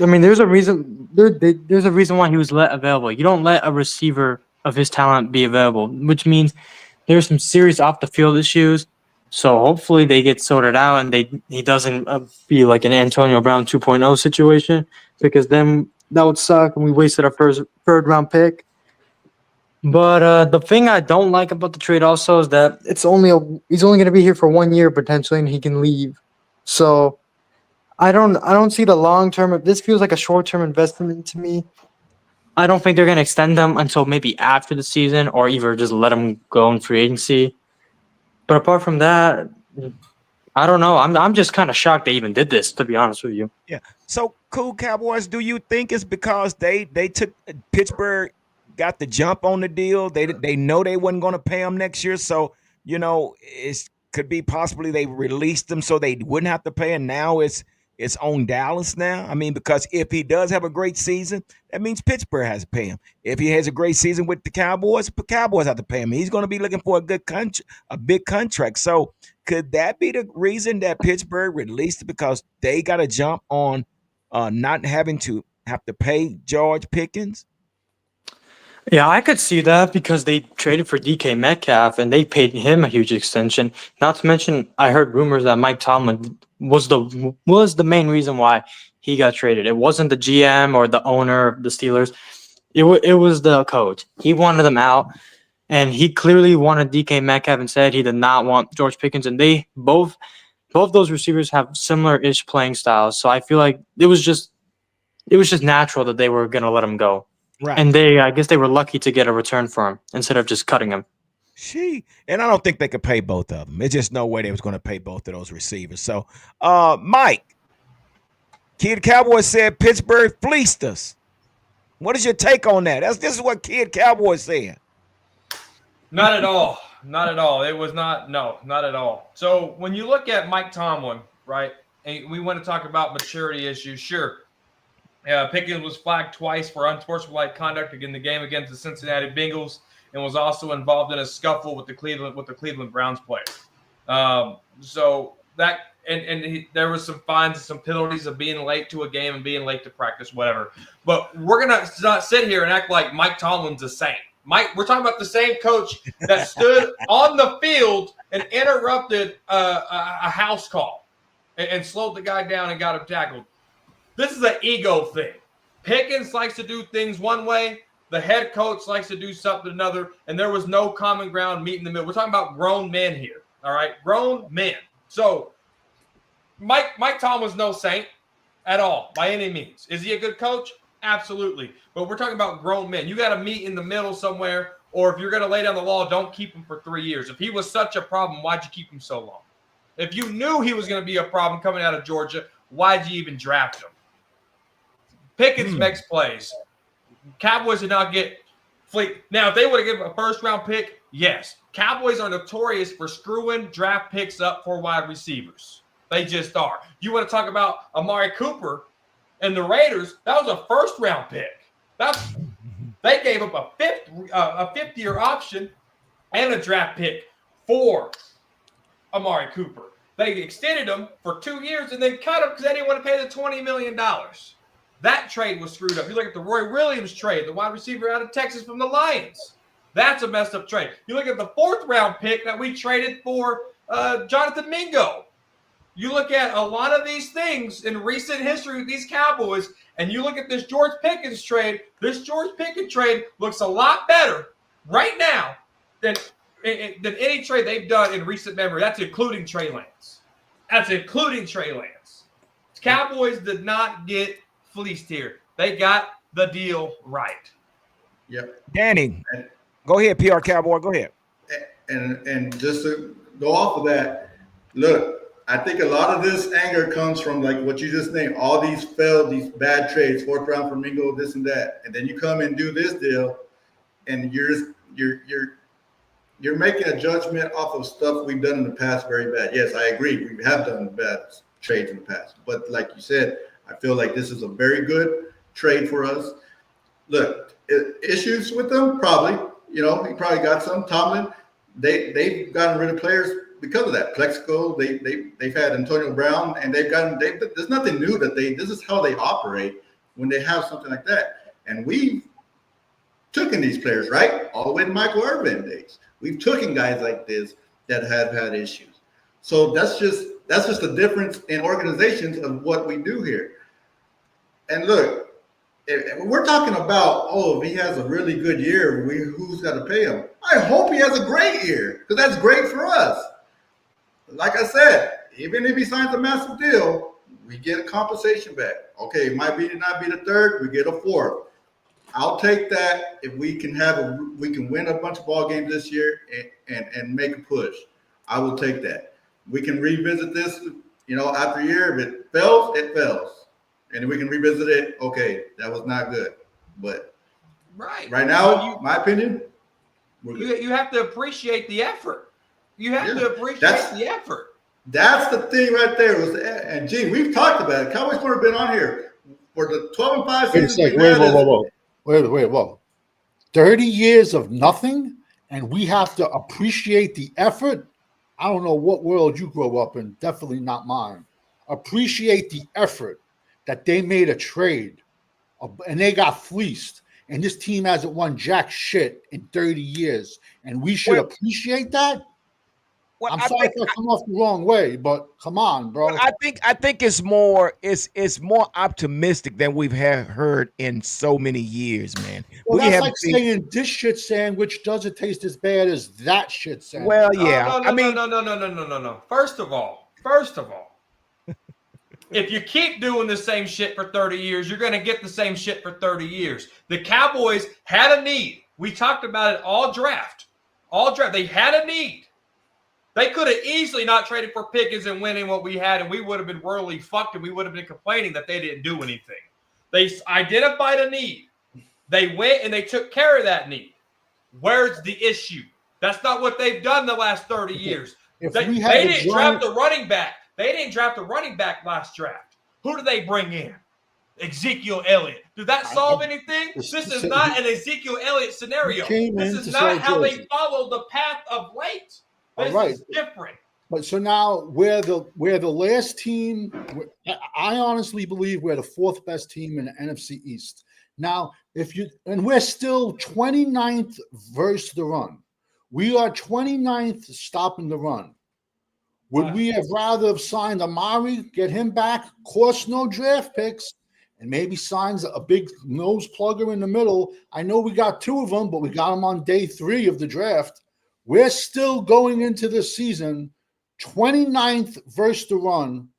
Speaker 6: I mean, there's a reason there's a reason why he was let available. You don't let a receiver of his talent be available, which means there's some serious off the field issues. So hopefully they get sorted out and he doesn't be like an Antonio Brown 2.0 situation because then that would suck and we wasted our first third round pick. But the thing I don't like about the trade also is that he's only going to be here for 1 year potentially and he can leave. So I don't see the long term. This feels like a short term investment to me. I don't think they're going to extend them until maybe after the season or either just let them go in free agency. But apart from that, I don't know. I'm just kind of shocked they even did this, to be honest with you.
Speaker 1: Yeah. So, Cool Cowboys, do you think it's because they took Pittsburgh got the jump on the deal? They know they wasn't going to pay him next year, so it could be possibly they released them so they wouldn't have to pay, and now it's on Dallas now. I mean, because if he does have a great season, that means Pittsburgh has to pay him. If he has a great season with the Cowboys have to pay him. He's going to be looking for a big contract. So could that be the reason that Pittsburgh released it because they got a jump on not having to have to pay George Pickens?
Speaker 6: Yeah, I could see that because they traded for DK Metcalf and they paid him a huge extension. Not to mention, I heard rumors that Mike Tomlin was the main reason why he got traded. It wasn't the GM or the owner of the Steelers. It was the coach. He wanted them out, and he clearly wanted DK Metcalf and said he did not want George Pickens. And they both those receivers have similar-ish playing styles. So I feel like it was just natural that they were gonna let him go.
Speaker 1: Right.
Speaker 6: And I guess they were lucky to get a return for him instead of just cutting him.
Speaker 1: And I don't think they could pay both of them. There's just no way they was going to pay both of those receivers. So, Mike, Kid Cowboy said Pittsburgh fleeced us. What is your take on that? This is what Kid Cowboy said.
Speaker 2: Not at all. Not at all. It was not. No, not at all. So when you look at Mike Tomlin, right, and we want to talk about maturity issues, sure. Pickens was flagged twice for unsportsmanlike conduct in the game against the Cincinnati Bengals, and was also involved in a scuffle with the Cleveland Browns player. So that there was some fines and some penalties of being late to a game and being late to practice, whatever. But we're gonna not sit here and act like Mike Tomlin's a saint. We're talking about the same coach that stood on the field and interrupted a house call and slowed the guy down and got him tackled. This is an ego thing. Pickens likes to do things one way. The head coach likes to do something another, and there was no common ground meet in the middle. We're talking about grown men here, all right? Grown men. So Mike Tomlin's no saint. at all by any means. Is he a good coach? Absolutely. But we're talking about grown men. You got to meet in the middle somewhere, or if you're going to lay down the law, don't keep him for 3 years. If he was such a problem, why'd you keep him so long? If you knew he was going to be a problem coming out of Georgia, why'd you even draft him? Pickens makes plays. Cowboys did not get fleet. Now, if they would have given a first-round pick, yes. Cowboys are notorious for screwing draft picks up for wide receivers. They just are. You want to talk about Amari Cooper and the Raiders? That was a first-round pick. They gave up a fifth-year option and a draft pick for Amari Cooper. They extended him for 2 years and then cut him because they didn't want to pay the $20 million. That trade was screwed up. You look at the Roy Williams trade, the wide receiver out of Texas from the Lions. That's a messed up trade. You look at the 4th-round pick that we traded for Jonathan Mingo. You look at a lot of these things in recent history with these Cowboys, and you look at this George Pickens trade. This George Pickens trade looks a lot better right now than any trade they've done in recent memory. That's including Trey Lance. Cowboys did not get fleeced here. They got the deal right.
Speaker 3: Yep.
Speaker 1: Danny, go ahead, PR Cowboy. Go ahead.
Speaker 3: And just to go off of that, look, I think a lot of this anger comes from like what you just named, all these these bad trades, 4th round for Mingo, this and that, and then you come and do this deal, and you're making a judgment off of stuff we've done in the past very bad. Yes, I agree, we have done bad trades in the past, but like you said, I feel like this is a very good trade for us. Look, issues with them, probably. He probably got some. Tomlin, they've gotten rid of players because of that. Plexico, they've had Antonio Brown, and there's nothing new this is how they operate when they have something like that. And we've taken these players, right? All the way to Michael Irvin days. We've taken guys like this that have had issues. So that's just the difference in organizations of what we do here. And look, if we're talking about, if he has a really good year, who's got to pay him? I hope he has a great year, because that's great for us. Like I said, even if he signs a massive deal, we get a compensation back. Okay, it might not be the 3rd, we get a 4th. I'll take that if we can win a bunch of ball games this year and make a push. I will take that. We can revisit this, after a year. If it fails, it fails. And we can revisit it. Okay, that was not good. But right now, my opinion,
Speaker 2: you have to appreciate the effort. You have to appreciate the effort.
Speaker 3: That's the thing right there. And gee, we've talked about it. Cowboys would have been on here for the 12-5 season.
Speaker 4: Whoa. 30 years of nothing, and we have to appreciate the effort. I don't know what world you grew up in. Definitely not mine. Appreciate the effort that they made a trade, and they got fleeced. And this team hasn't won jack shit in 30 years, and we should appreciate that. I'm sorry if I come off the wrong way, but come on, bro.
Speaker 1: I think it's more optimistic than we've heard in so many years, man.
Speaker 4: Well, that's like saying this shit sandwich doesn't taste as bad as that shit sandwich.
Speaker 1: Well, yeah.
Speaker 2: No. First of all, if you keep doing the same shit for 30 years, you're going to get the same shit for 30 years. The Cowboys had a need. We talked about it all draft. They had a need. They could have easily not traded for Pickens and winning what we had, and we would have been royally fucked, and we would have been complaining that they didn't do anything. They identified a need. They went and they took care of that need. Where's the issue? That's not what they've done the last 30 years. They didn't draft the running back. They didn't draft a running back last draft. Who did they bring in? Ezekiel Elliott. Did that solve anything? This is not an Ezekiel Elliott scenario. This is not how they followed the path of late. This is different.
Speaker 4: But so now we're the last team. I honestly believe we're the 4th best team in the NFC East. Now, we're still 29th versus the run. We are 29th stopping the run. Would we have rather have signed Amari, get him back, cost no draft picks, and maybe signs a big nose plugger in the middle? I know we got 2 of them, but we got them on day 3 of the draft. We're still going into this season 29th versus the run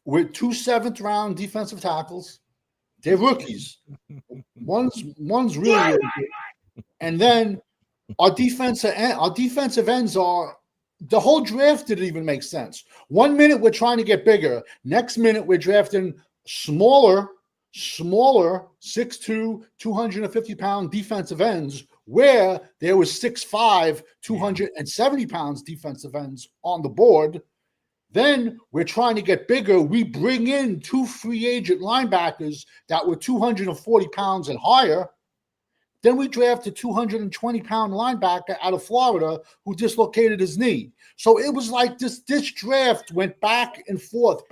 Speaker 4: with 2 7th-round defensive tackles. They're rookies. One's really good. And then our defensive ends are the whole draft didn't even make sense. 1 minute we're trying to get bigger. Next minute we're drafting smaller 6'2", 250-pound defensive ends where there was 6'5", 270 pounds defensive ends on the board. Then we're trying to get bigger. We bring in 2 free agent linebackers that were 240 pounds and higher. Then we drafted a 220-pound linebacker out of Florida who dislocated his knee. So it was like this draft went back and forth,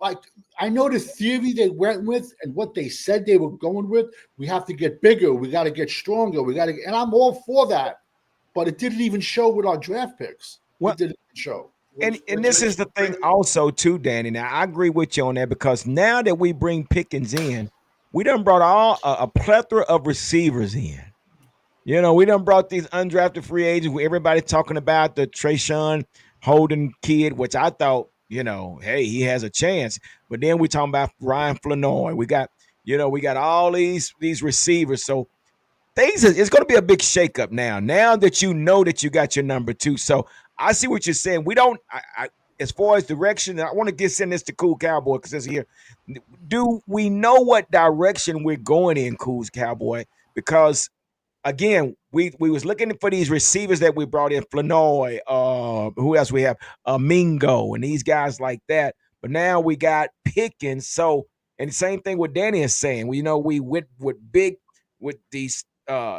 Speaker 4: like I know the theory they went with and what they said they were going with. We have to get bigger. We got to get stronger. And I'm all for that. But it didn't even show with our draft picks.
Speaker 1: Well,
Speaker 4: it didn't show.
Speaker 1: And this is the thing also too, Danny. Now I agree with you on that because now that we bring Pickens in, we done brought a plethora of receivers in. You know, we done brought these undrafted free agents where everybody talking about the Trayshawn Holden kid, which I thought, you know, hey, he has a chance. But then we talking about Ryan Flanoy. We got all these receivers. So it's going to be a big shakeup now that you know that you got your number 2. So I see what you're saying. We don't, as far as direction, I want to send this to Cool Cowboy because it's here. Do we know what direction we're going in, Cool Cowboy? Because again, we was looking for these receivers that we brought in, Flanoy, who else we have? Mingo, and these guys like that. But now we got Pickens. So, and the same thing what Danny is saying. We went with these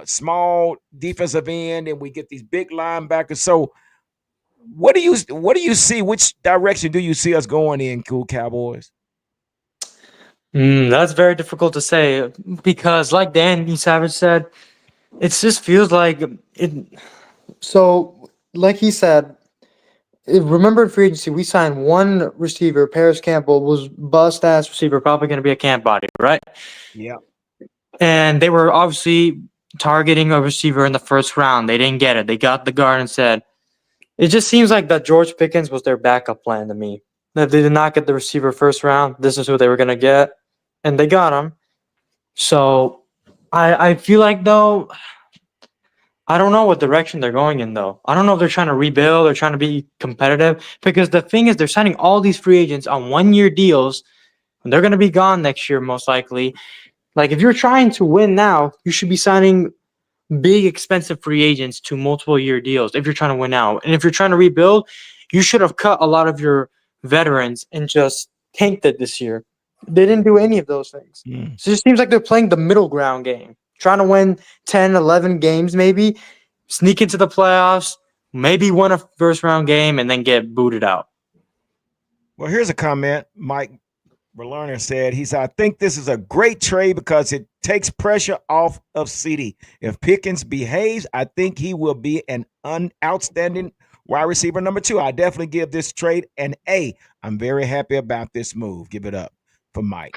Speaker 1: small defensive end, and we get these big linebackers. So, what do you see? Which direction do you see us going in, Cool Cowboys?
Speaker 6: That's very difficult to say because, like Danny Savage said, it just feels like it. So, like he said, remember in free agency, we signed one receiver, Paris Campbell, was bust ass receiver, probably going to be a camp body, right?
Speaker 1: Yeah.
Speaker 6: And they were obviously targeting a receiver in the first round. They didn't get it. They got the guard instead. It just seems like that George Pickens was their backup plan to me. That they did not get the receiver first round. This is who they were going to get, and they got him. So I feel like, though, I don't know what direction they're going in, though. I don't know if they're trying to rebuild or trying to be competitive, because the thing is they're signing all these free agents on 1-year deals, and they're going to be gone next year most likely. Like, if you're trying to win now, you should be signing big, expensive free agents to multiple-year deals if you're trying to win out. And if you're trying to rebuild, you should have cut a lot of your veterans and just tanked it this year. They didn't do any of those things. So it just seems like they're playing the middle ground game, trying to win 10, 11 games maybe, sneak into the playoffs, maybe win a first-round game, and then get booted out.
Speaker 1: Well, here's a comment. Mike Berlerner said, he said, I think this is a great trade because it takes pressure off of CD. If Pickens behaves, I think he will be an outstanding wide receiver number 2. I definitely give this trade an A. I'm very happy about this move. Give it up for Mike.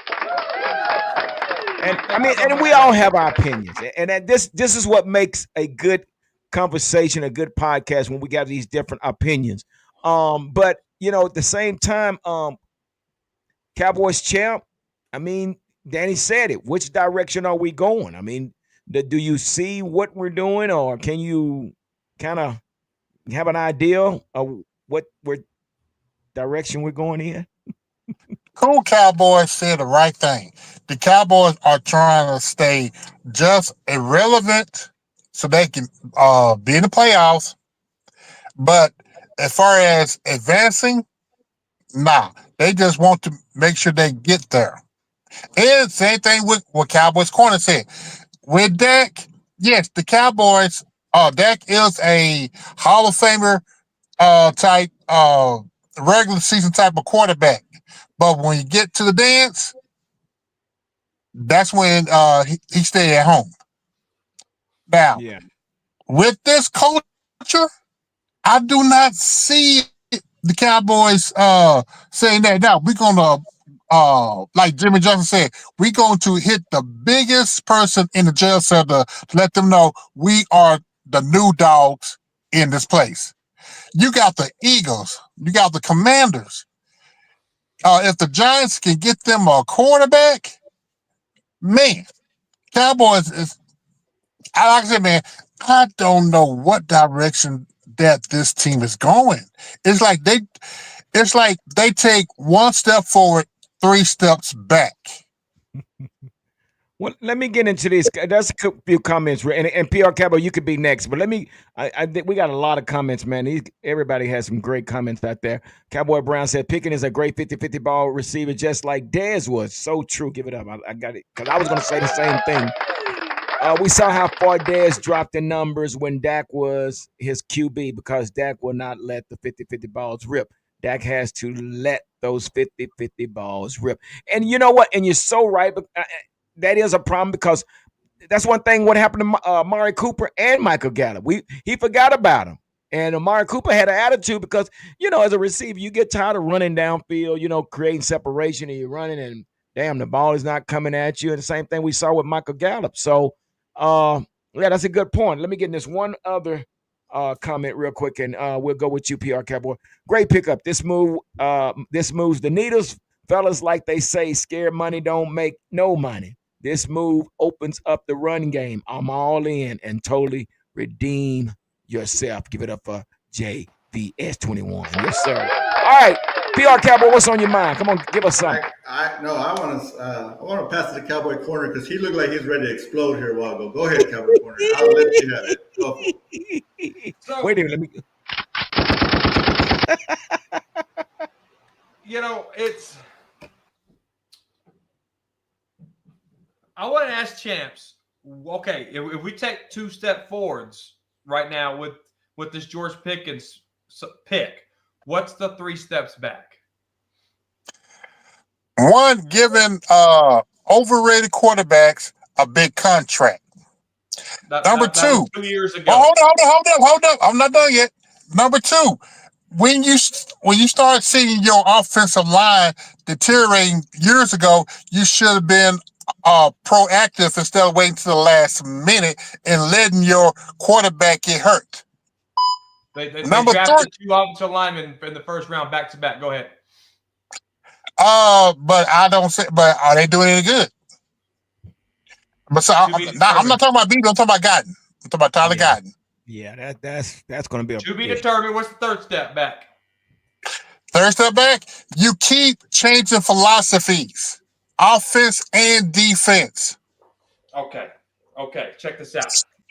Speaker 1: And I mean, and we all have our opinions. And this is what makes a good conversation, a good podcast, when we got these different opinions. But you know, at the same time, Cowboys champ, I mean, Danny said it. Which direction are we going? I mean, do you see what we're doing, or can you kind of have an idea of what direction we're going in?
Speaker 5: Cool Cowboys said the right thing. The Cowboys are trying to stay just irrelevant so they can be in the playoffs. But as far as advancing, nah. They just want to make sure they get there. And same thing with what Cowboys corner said. With Dak, yes, the Cowboys, Dak is a Hall of Famer type, regular season type of quarterback. But when you get to the dance, that's when he stay at home. Now, with this culture, I do not see the Cowboys saying that. Now, we're going to, like Jimmy Johnson said, we're going to hit the biggest person in the jail cell to let them know we are the new dogs in this place. You got the Eagles. You got the Commanders. if the Giants can get them a quarterback, man, Cowboys is. Like I said, man, I don't know what direction that this team is going. It's like they take one step forward, 3 steps back.
Speaker 1: Well, let me get into this. There's a few comments, and PR Cabo, you could be next, but let me. I think we got a lot of comments, man. Everybody has some great comments out there. Cowboy Brown said Pickens is a great 50-50 ball receiver, just like Dez was. So true. Give it up. I got it because I was going to say the same thing. We saw how far Dez dropped in numbers when Dak was his QB because Dak will not let the 50-50 balls rip. Dak has to let those 50-50 balls rip. And you know what? And you're so right. But that is a problem because that's one thing. What happened to Amari Cooper and Michael Gallup? He forgot about him. And Amari Cooper had an attitude because, as a receiver, you get tired of running downfield, creating separation, and you're running and, damn, the ball is not coming at you. And the same thing we saw with Michael Gallup. So, yeah, that's a good point. Let me get in this one other comment real quick, and we'll go with you, PR Cowboy. Great pickup. This moves the needles. Fellas, like they say, scared money don't make no money. This move opens up the run game. I'm all in and totally redeem yourself. Give it up for JVS21. Yes, sir. All right, PR Cowboy, what's on your mind? Come on, give us something.
Speaker 3: I want to pass to the Cowboy Corner because he looked like he's ready to explode here a while ago. Go ahead, Cowboy Corner. I'll let you have it. Go.
Speaker 2: So,
Speaker 1: wait a minute. Let me.
Speaker 2: It's. I want to ask Champs. Okay, if we take 2 step forwards right now with this George Pickens pick, what's the 3 steps back?
Speaker 5: One, giving overrated quarterbacks a big contract. Number 2.
Speaker 2: That was 2 years ago.
Speaker 5: Hold up. I'm not done yet. Number 2, when you start seeing your offensive line deteriorating years ago, you should have been proactive instead of waiting to the last minute and letting your quarterback get hurt.
Speaker 2: They drafted 2 offensive linemen in the first round back to back. Go ahead.
Speaker 5: But are they doing any good? But so I'm not talking about Beaver. I'm talking about Guyton. I'm talking about Tyler Guyton.
Speaker 1: Yeah, that's going to be
Speaker 2: to be determined. What's the 3rd step back?
Speaker 5: 3rd step back, you keep changing philosophies, offense and defense.
Speaker 2: Okay. Check this out.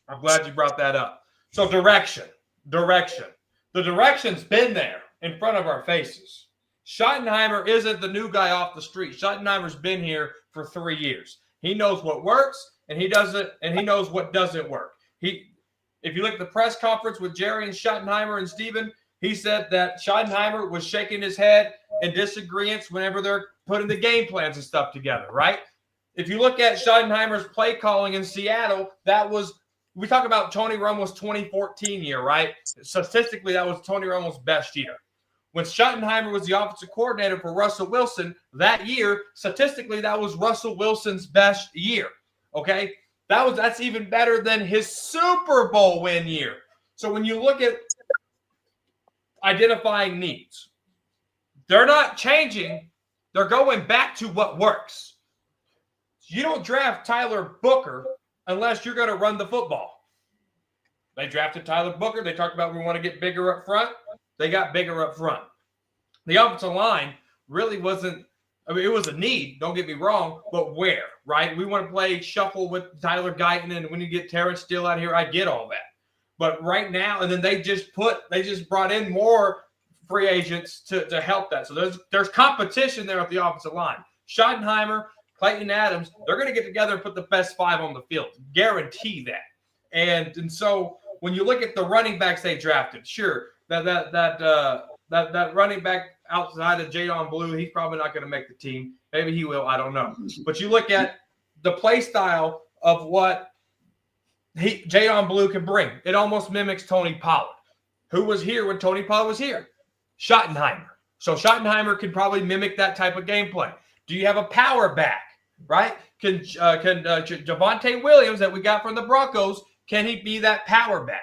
Speaker 2: I'm glad you brought that up. So direction. The direction's been there in front of our faces. Schottenheimer isn't the new guy off the street. Schottenheimer's been here for 3 years. He knows what works and he knows what doesn't work. If you look at the press conference with Jerry and Schottenheimer and Steven, he said that Schottenheimer was shaking his head in disagreements whenever they're putting the game plans and stuff together, right? If you look at Schottenheimer's play calling in Seattle, we talk about Tony Romo's 2014 year, right? Statistically, that was Tony Romo's best year. When Schottenheimer was the offensive coordinator for Russell Wilson that year, statistically, that was Russell Wilson's best year, okay? That's even better than his Super Bowl win year. So when you look at identifying needs, they're not changing. They're going back to what works. You don't draft Tyler Booker unless you're going to run the football. They drafted Tyler Booker. They talked about we want to get bigger up front. They got bigger up front. The offensive line really wasn't – it was a need, don't get me wrong, but where, right? We want to play shuffle with Tyler Guyton, and when you get Terrence Steele out here, I get all that. But right now – and then they just brought in more free agents to help that. So there's competition there at the offensive line. Schottenheimer, Clayton Adams, they're going to get together and put the best 5 on the field. Guarantee that. And so when you look at the running backs they drafted, sure, that running back outside of Jadon Blue, he's probably not going to make the team. Maybe he will. I don't know. But you look at the play style of what Jadon Blue can bring. It almost mimics Tony Pollard, who was here when Tony Pollard was here. Schottenheimer. So Schottenheimer can probably mimic that type of gameplay. Do you have a power back, right? Can Javonte Williams that we got from the Broncos, can he be that power back?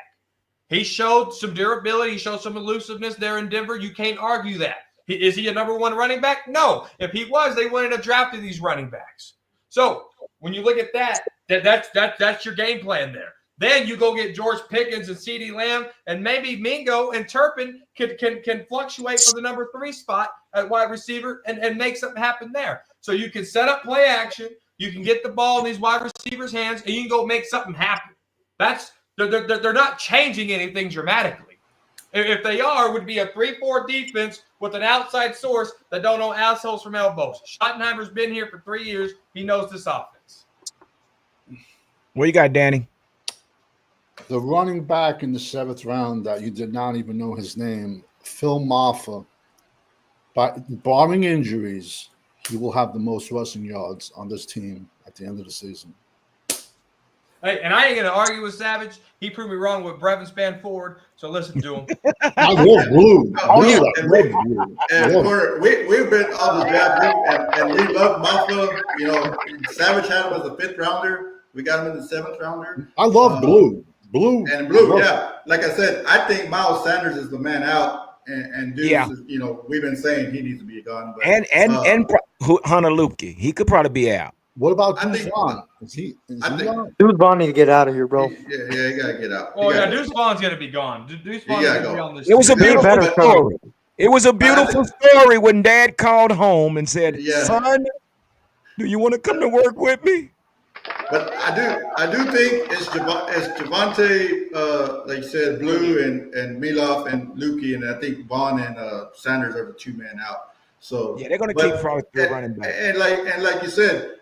Speaker 2: He showed some durability. He showed some elusiveness there in Denver. You can't argue that. Is he a number one running back? No. If he was, they wouldn't have drafted these running backs. So when you look at that's your game plan there. Then you go get George Pickens and CeeDee Lamb, and maybe Mingo and Turpin can fluctuate for the number 3 spot at wide receiver and make something happen there. So you can set up play action, you can get the ball in these wide receivers' hands, and you can go make something happen. They're not changing anything dramatically. If they are, it would be a 3-4 defense with an outside source that don't know assholes from elbows. Schottenheimer's been here for 3 years. He knows this offense.
Speaker 1: What you got, Danny?
Speaker 4: The running back in the 7th round that you did not even know his name, Phil Maffa, barring injuries, he will have the most rushing yards on this team at the end of the season.
Speaker 2: Hey, and I ain't going to argue with Savage. He proved me wrong with Brevin Spann-Ford, so listen to him.
Speaker 4: I love Blue.
Speaker 3: We've been on the draft league, and we love Maffa. You know, Savage had him as a 5th rounder. We got him in the 7th rounder.
Speaker 4: I love Blue. Blue.
Speaker 3: Yeah. Like I said, I think Miles Sanders is the man out, and Deuce is, you know, we've been saying he needs to be gone. But,
Speaker 1: and Hunter Lupke, he could probably be out.
Speaker 4: What about Deuce Vaughn? Is he gone?
Speaker 6: Deuce Vaughn need to get out of here, bro.
Speaker 3: Yeah, he got to get out.
Speaker 2: Oh, yeah, Deuce Vaughn's going to be gone. Deuce Vaughn's going to be on this
Speaker 1: It was
Speaker 2: team.
Speaker 1: a beautiful story. It was a beautiful story when Dad called home and said, "Son, do you want to come to work with me?"
Speaker 3: But I do think it's Javonte, like you said, Blue and Miloff and Lukey, and I think Vaughn and Sanders are the 2 men out. So
Speaker 1: yeah, they're going to keep probably running back.
Speaker 3: And like you said,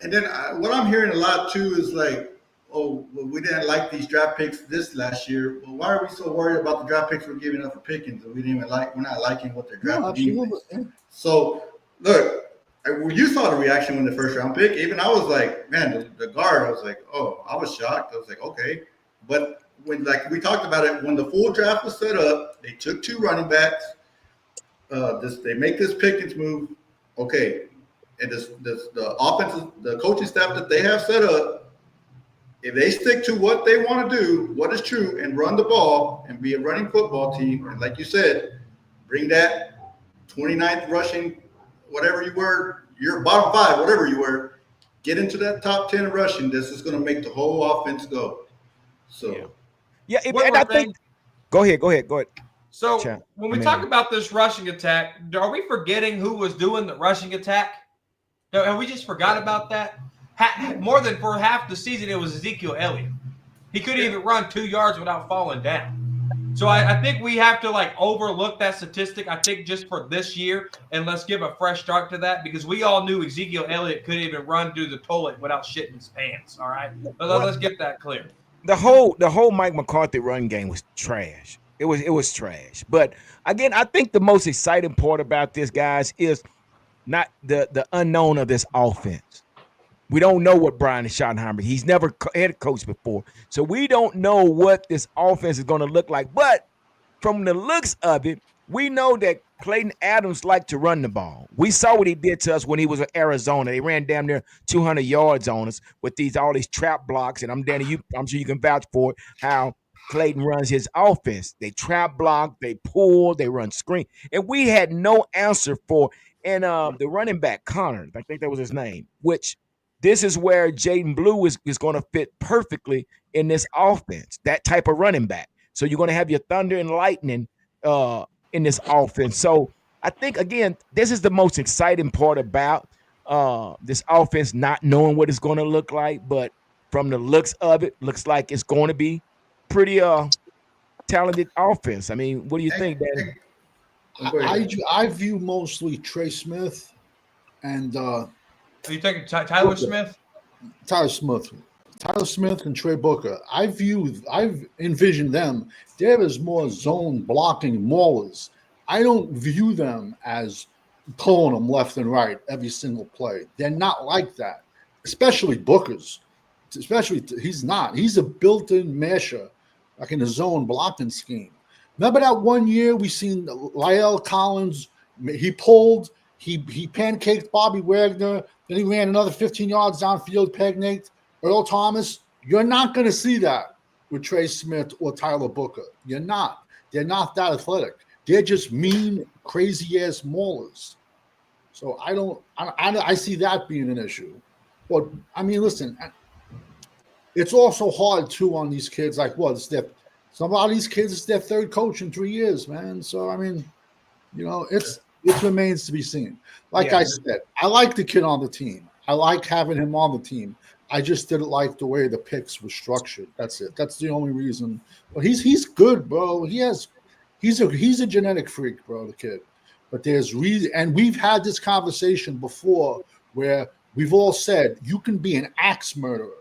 Speaker 3: and then what I'm hearing a lot too is like, oh, well, we didn't like these draft picks this last year. Well, why are we so worried about the draft picks we're giving up for Pickens? We're not liking what they're drafting.
Speaker 4: No, absolutely.
Speaker 3: So look. You saw the reaction when the 1st round pick. Even I was like, man, the guard. I was like, oh, I was shocked. I was like, okay. But when we talked about it, when the full draft was set up, they took 2 running backs. They make this Pickens move. Okay, and the offensive, the coaching staff that they have set up, if they stick to what they want to do, what is true, and run the ball and be a running football team, and like you said, bring that 29th rushing. Whatever you were, your bottom 5, whatever you were, get into that top 10 rushing. This is going to make the whole offense go. So,
Speaker 1: and I think. Go ahead.
Speaker 2: So when we talk about this rushing attack, are we forgetting who was doing the rushing attack? Have we just forgot about that? More than for half the season, it was Ezekiel Elliott. He couldn't even run 2 yards without falling down. So I think we have to overlook that statistic, I think, just for this year, and let's give a fresh start to that, because we all knew Ezekiel Elliott couldn't even run through the toilet without shitting his pants, all right? Let's get that clear.
Speaker 1: The whole Mike McCarthy run game was trash. It was trash. But, again, I think the most exciting part about this, guys, is not the unknown of this offense. We don't know what Brian Schottenheimer. He's never head coach before. So we don't know what this offense is going to look like. But from the looks of it, we know that Clayton Adams liked to run the ball. We saw what he did to us when he was in Arizona. They ran damn near 200 yards on us with all these trap blocks. And I'm sure you can vouch for it, how Clayton runs his offense. They trap block, they pull, they run screen. And we had no answer for. And the running back, Connor, I think that was his name, which – this is where Jaden Blue is going to fit perfectly in this offense, that type of running back. So you're going to have your thunder and lightning in this offense. So I think, again, this is the most exciting part about this offense, not knowing what it's going to look like. But from the looks of it, looks like it's going to be pretty talented offense. I mean, what do you think, Danny?
Speaker 4: I view mostly Trey Smith and
Speaker 2: Are you taking Tyler Smith?
Speaker 4: Tyler Smith and Trey Booker. I've envisioned them. They're as more zone blocking maulers. I don't view them as pulling them left and right every single play. They're not like that, especially Booker's. He's not. He's a built-in masher, like in the zone blocking scheme. Remember that one year we seen Lyle Collins? He pulled. He pancaked Bobby Wagner. Then he ran another 15 yards downfield, peg-naked Earl Thomas. You're not going to see that with Trey Smith or Tyler Booker. You're not. They're not that athletic. They're just mean crazy ass maulers. So I see that being an issue. But I mean, listen, it's also hard too on these kids. Like, what? Some of these kids, it's their third coach in 3 years, man. So I mean, it remains to be seen. Like
Speaker 1: Yeah.
Speaker 4: I said, I like the kid on the team. I like having him on the team. I just didn't like the way the picks were structured. That's it. That's the only reason. But he's good, bro. He's a genetic freak, bro. The kid. But there's reason, and we've had this conversation before where we've all said you can be an axe murderer,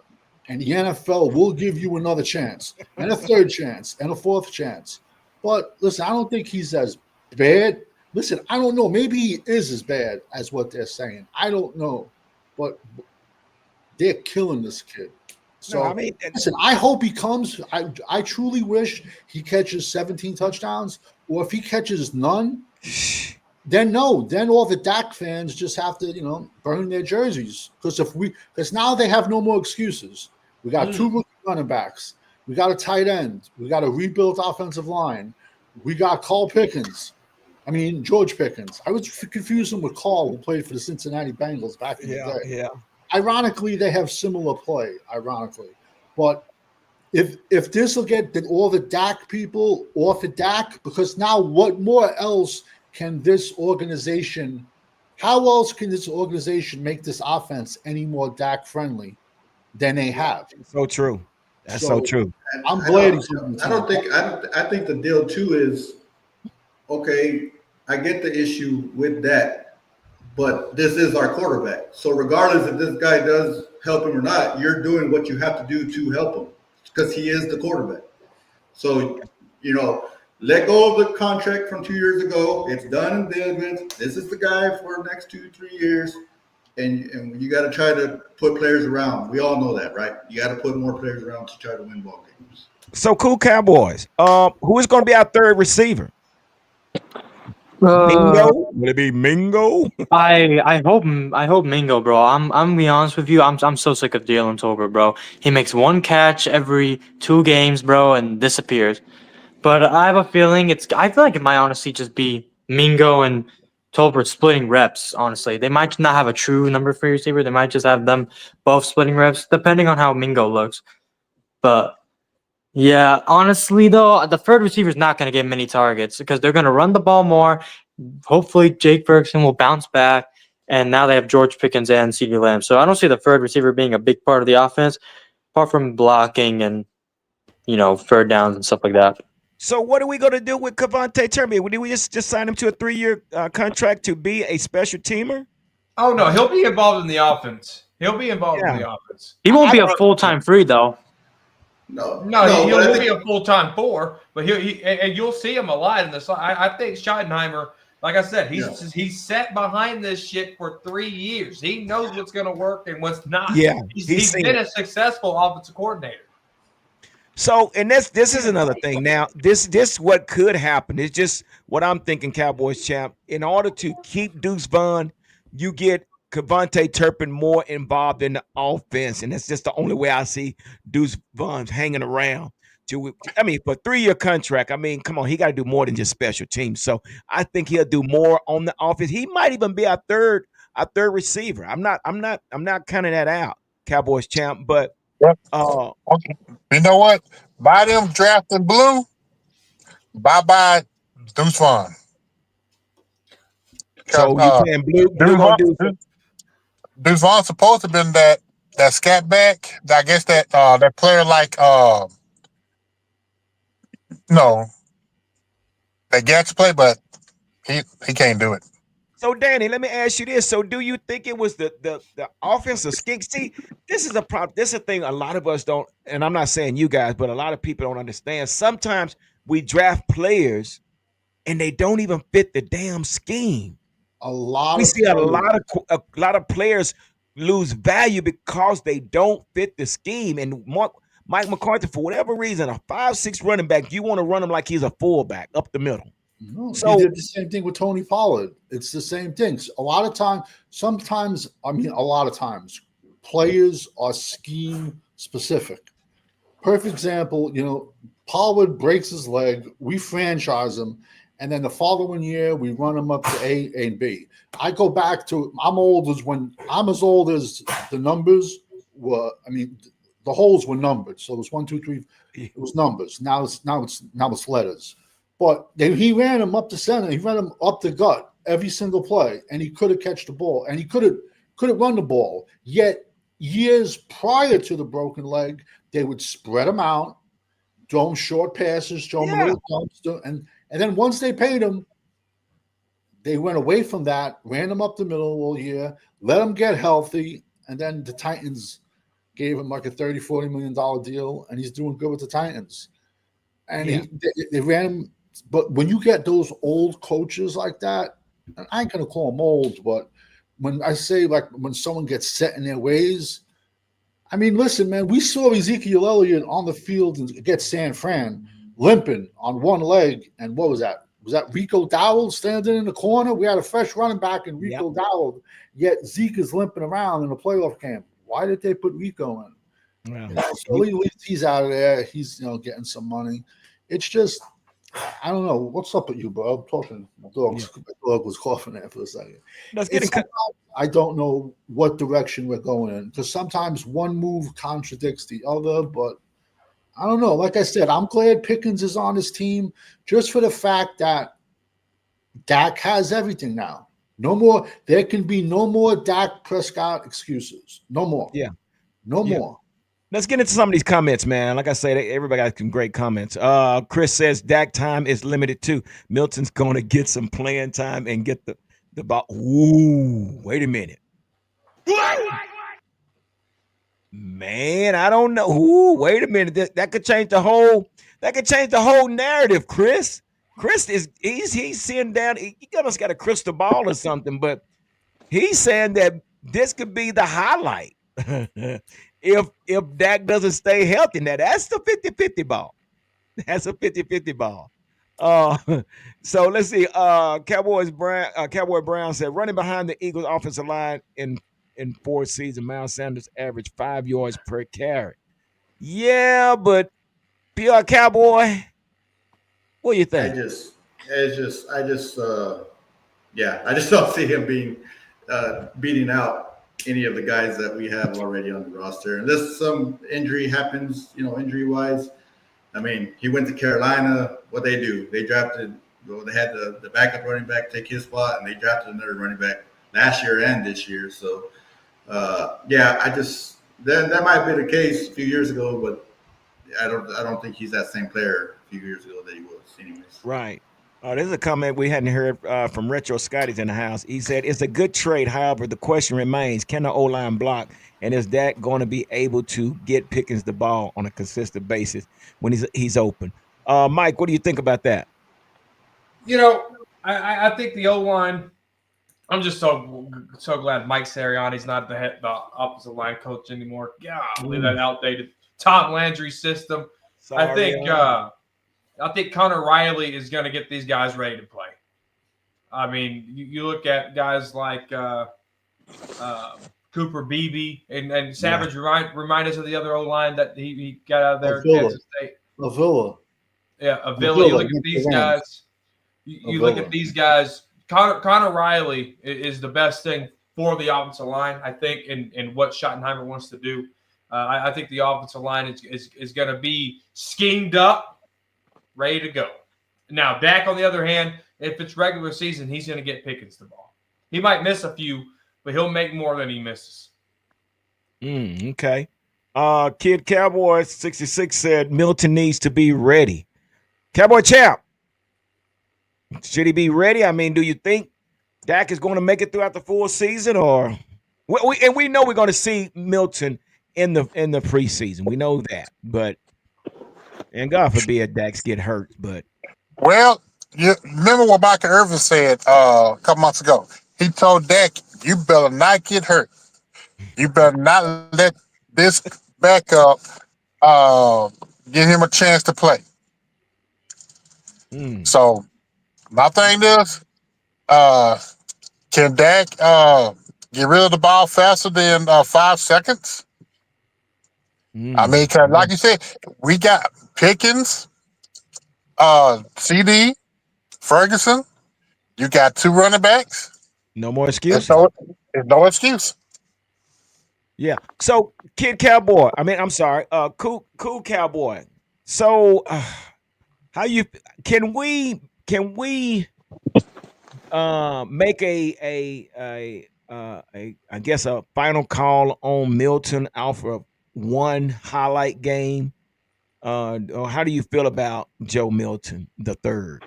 Speaker 4: and the NFL will give you another chance, and a third chance, and a fourth chance. But listen, I don't think he's as bad. Listen, I don't know. Maybe he is as bad as what they're saying. I don't know, but they're killing this kid. So
Speaker 1: No, I mean,
Speaker 4: listen, I hope he comes. I truly wish he catches 17 touchdowns, or if he catches none, then no. Then all the Dak fans just have to, burn their jerseys because now they have no more excuses. We got two rookie running backs. We got a tight end. We got a rebuilt offensive line. We got George Pickens. I was confused him with Carl, who played for the Cincinnati Bengals back in the day.
Speaker 1: yeah.
Speaker 4: Ironically, they have similar play. But if this will get all the Dak people off of Dak, because now what more else can this organization? How else can this organization make this offense any more Dak friendly than they have?
Speaker 1: So true. That's so true.
Speaker 4: I'm glad he's
Speaker 3: I think the deal too is, okay, I get the issue with that, but this is our quarterback. So regardless if this guy does help him or not, you're doing what you have to do to help him because he is the quarterback. So, let go of the contract from 2 years ago. It's done and dead with. This is the guy for the next 2-3 years. And you got to try to put players around. We all know that, right? You got to put more players around to try to win ball games.
Speaker 1: So cool, Cowboys. Who is going to be our third receiver? Mingo? Will it be Mingo?
Speaker 6: I hope Mingo, bro. I'm gonna be honest with you. I'm so sick of Jalen Tolbert, bro. He makes one catch every 2 games, bro, and disappears. But I have a feeling I feel like it might honestly just be Mingo and Tolbert splitting reps. Honestly, they might not have a true number 3 receiver. They might just have them both splitting reps, depending on how Mingo looks. But yeah, honestly though, the third receiver is not going to get many targets because they're going to run the ball more. Hopefully, Jake Ferguson will bounce back, and now they have George Pickens and CeeDee Lamb. So I don't see the third receiver being a big part of the offense, apart from blocking and third downs and stuff like that.
Speaker 1: So what are we going to do with Cavante Turner? Did we just sign him to a 3-year contract to be a special teamer?
Speaker 2: Oh no, he'll be involved in the offense. He'll be involved in the offense.
Speaker 6: He won't be a full-time 3 though.
Speaker 2: No, he'll be a full-time 4, but and you'll see him a lot in this. I think Schottenheimer, like I said, he's sat behind this shit for 3 years. He knows what's going to work and what's not.
Speaker 1: Yeah,
Speaker 2: he's been a successful offensive coordinator.
Speaker 1: So, and this is another thing. Now, this what could happen. It's just what I'm thinking, Cowboys champ. In order to keep Deuce Vaughn, you get Cavante Turpin more involved in the offense, and that's just the only way I see Deuce Vaughn hanging around. For a 3-year contract, come on, he got to do more than just special teams. So I think he'll do more on the offense. He might even be our third receiver. I'm not counting that out, Cowboys champ. But
Speaker 5: okay. You know what? By them drafting Blue, bye Deuce Vaughn.
Speaker 1: So you saying Blue gonna do?
Speaker 5: Deuce Vaughn's supposed to have been that scat back. I guess that player like that gets play, but he can't do it.
Speaker 1: So Danny, let me ask you this. So do you think it was the offensive scheme? See, this is a problem. This is a thing a lot of us don't, and I'm not saying you guys, but a lot of people don't understand. Sometimes we draft players and they don't even fit the damn scheme. We see a lot of players lose value because they don't fit the scheme. And Mike McCarthy, for whatever reason, a 5'6" running back, you want to run him like he's a fullback up the middle.
Speaker 4: No, he did the same thing with Tony Pollard. It's the same thing. A lot of times, players are scheme specific. Perfect example, Pollard breaks his leg, we franchise him, and then the following year we run them up to A and B. I go back to I'm as old as the numbers were. I mean, the holes were numbered, so it was 1, 2, 3. It was numbers. Now it's letters. But he ran him up the center. He ran him up the gut every single play, and he could have catch the ball, and he could have run the ball. Yet years prior to the broken leg, they would spread him out, throw him short passes, throw him a little dumps, and then once they paid him, they went away from that, ran him up the middle all year, let him get healthy, and then the Titans gave him like a $30-40 million deal, and he's doing good with the Titans. And they ran him. But when you get those old coaches like that, and I ain't gonna call them old, but when I say like when someone gets set in their ways, I mean, listen, man, we saw Ezekiel Elliott on the field and get San Fran limping on one leg, and what was that? Was that Rico Dowell standing in the corner? We had a fresh running back in Rico Dowell, yet Zeke is limping around in the playoff camp. Why did they put Rico in?
Speaker 1: Well,
Speaker 4: So at least he's out of there. He's getting some money. It's just, I don't know. What's up with you, bro? I'm talking. My dog was coughing there for a second. I don't know what direction we're going in, because sometimes one move contradicts the other, but I don't know. Like I said, I'm glad Pickens is on his team just for the fact that Dak has everything now. No more. There can be no more Dak Prescott excuses. No more.
Speaker 1: Yeah.
Speaker 4: No more.
Speaker 1: Let's get into some of these comments, man. Like I said, everybody got some great comments. Chris says Dak time is limited too. Milton's going to get some playing time and get the ball. Ooh, wait a minute. Man, I don't know. Ooh, wait a minute. That could change the whole. That could change the whole narrative, Chris. Chris he's seeing down. He almost got a crystal ball or something, but he's saying that this could be the highlight. If Dak doesn't stay healthy. Now that's the 50-50 ball. That's a 50-50 ball. So let's see. Cowboy Brown said running behind the Eagles offensive line in 4 seasons, Miles Sanders averaged 5 yards per carry. Yeah, but PR Cowboy, what do you think?
Speaker 3: I just don't see him beating out any of the guys that we have already on the roster. Unless some injury happens, injury wise. I mean, he went to Carolina. What they do? They drafted. They had the backup running back take his spot, and they drafted another running back last year and this year. So, that might have been the case a few years ago, but I don't think he's that same player a few years ago that he was, anyways.
Speaker 1: Right. This is a comment we hadn't heard from Retro Scotty's in the house. He said, it's a good trade. However, the question remains, can the O-line block? And is Dak going to be able to get Pickens the ball on a consistent basis when he's open? Mike, what do you think about that?
Speaker 2: I think the O-line, I'm just so glad Mike Sirianni's not the opposite line coach anymore. Golly, that outdated Tom Landry system.
Speaker 1: Sorry,
Speaker 2: I think Connor Riley is going to get these guys ready to play. I mean, you look at guys like Cooper Beebe and Savage. Remind us of the other O-line that he got out of there. Kansas State.
Speaker 4: Avila.
Speaker 2: Yeah, Avila. You look at these guys. You look at these guys. Connor Riley is the best thing for the offensive line, I think, in what Schottenheimer wants to do. I think the offensive line is going to be schemed up, ready to go. Now, Dak, on the other hand, if it's regular season, he's going to get Pickens the ball. He might miss a few, but he'll make more than he misses.
Speaker 1: Okay. Kid Cowboy 66 said Milton needs to be ready. Cowboy Champ, should he be ready? I mean, do you think Dak is going to make it throughout the full season, or we know we're going to see Milton in the preseason. We know that, but and God forbid Dax get hurt. But
Speaker 5: you remember what Michael Irvin said a couple months ago? He told Dak, "You better not get hurt. You better not let this backup give him a chance to play." So my thing is, can Dak get rid of the ball faster than 5 seconds? I mean, cause like you said, we got Pickens, CD, Ferguson, you got 2 running backs.
Speaker 1: No more
Speaker 5: There's
Speaker 1: excuses.
Speaker 5: no, there's no excuse.
Speaker 1: Yeah. So, Kid Cowboy. I mean, I'm sorry. Cool Cowboy. So, how you can we make a I guess a final call on Milton off of one highlight game? Or how do you feel about Joe Milton the third?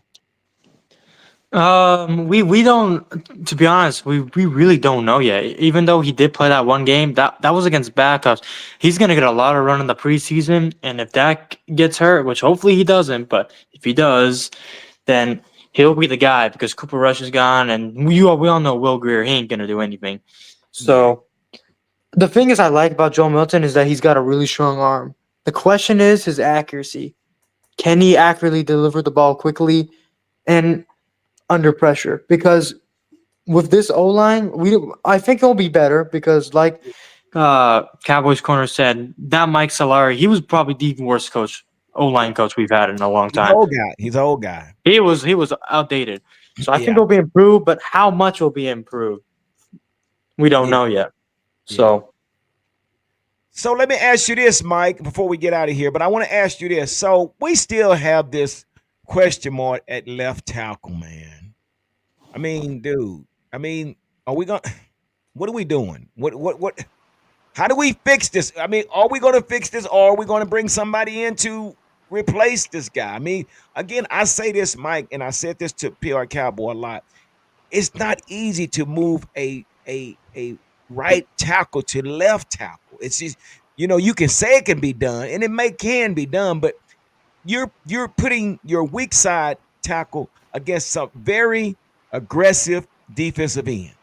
Speaker 6: We don't. To be honest, we really don't know yet. Even though he did play that one game, that was against backups. He's gonna get a lot of run in the preseason, and if that gets hurt, which hopefully he doesn't, but if he does, then he'll be the guy because Cooper Rush is gone, and we all know Will Greer. He ain't gonna do anything.
Speaker 1: Yeah.
Speaker 6: So the thing is, I like about Joe Milton is that he's got a really strong arm. The question is his accuracy. Can he accurately deliver the ball quickly and under pressure? Because with this O line, I think it'll be better because, like Cowboys corner said, that Mike Solari, he was probably the worst O line coach we've had in a long
Speaker 1: He's an
Speaker 6: time.
Speaker 1: old guy. He's an old guy.
Speaker 6: He was outdated. So I think
Speaker 1: Yeah.
Speaker 6: it'll be improved, but how much will be improved? We don't
Speaker 1: Yeah.
Speaker 6: know yet.
Speaker 1: Yeah.
Speaker 6: So
Speaker 1: So let me ask you this, Mike, before we get out of here. But I want to ask you this. So we still have this question mark at left tackle, man. I mean, dude. I mean, are we going? What are we doing? What? How do we fix this? I mean, are we going to fix this, or are we going to bring somebody in to replace this guy? I mean, again, I say this, Mike, and I said this to PR Cowboy a lot. It's not easy to move a right tackle to left tackle. It's just, you can say it can be done, and can be done, but you're putting your weak side tackle against some very aggressive defensive ends,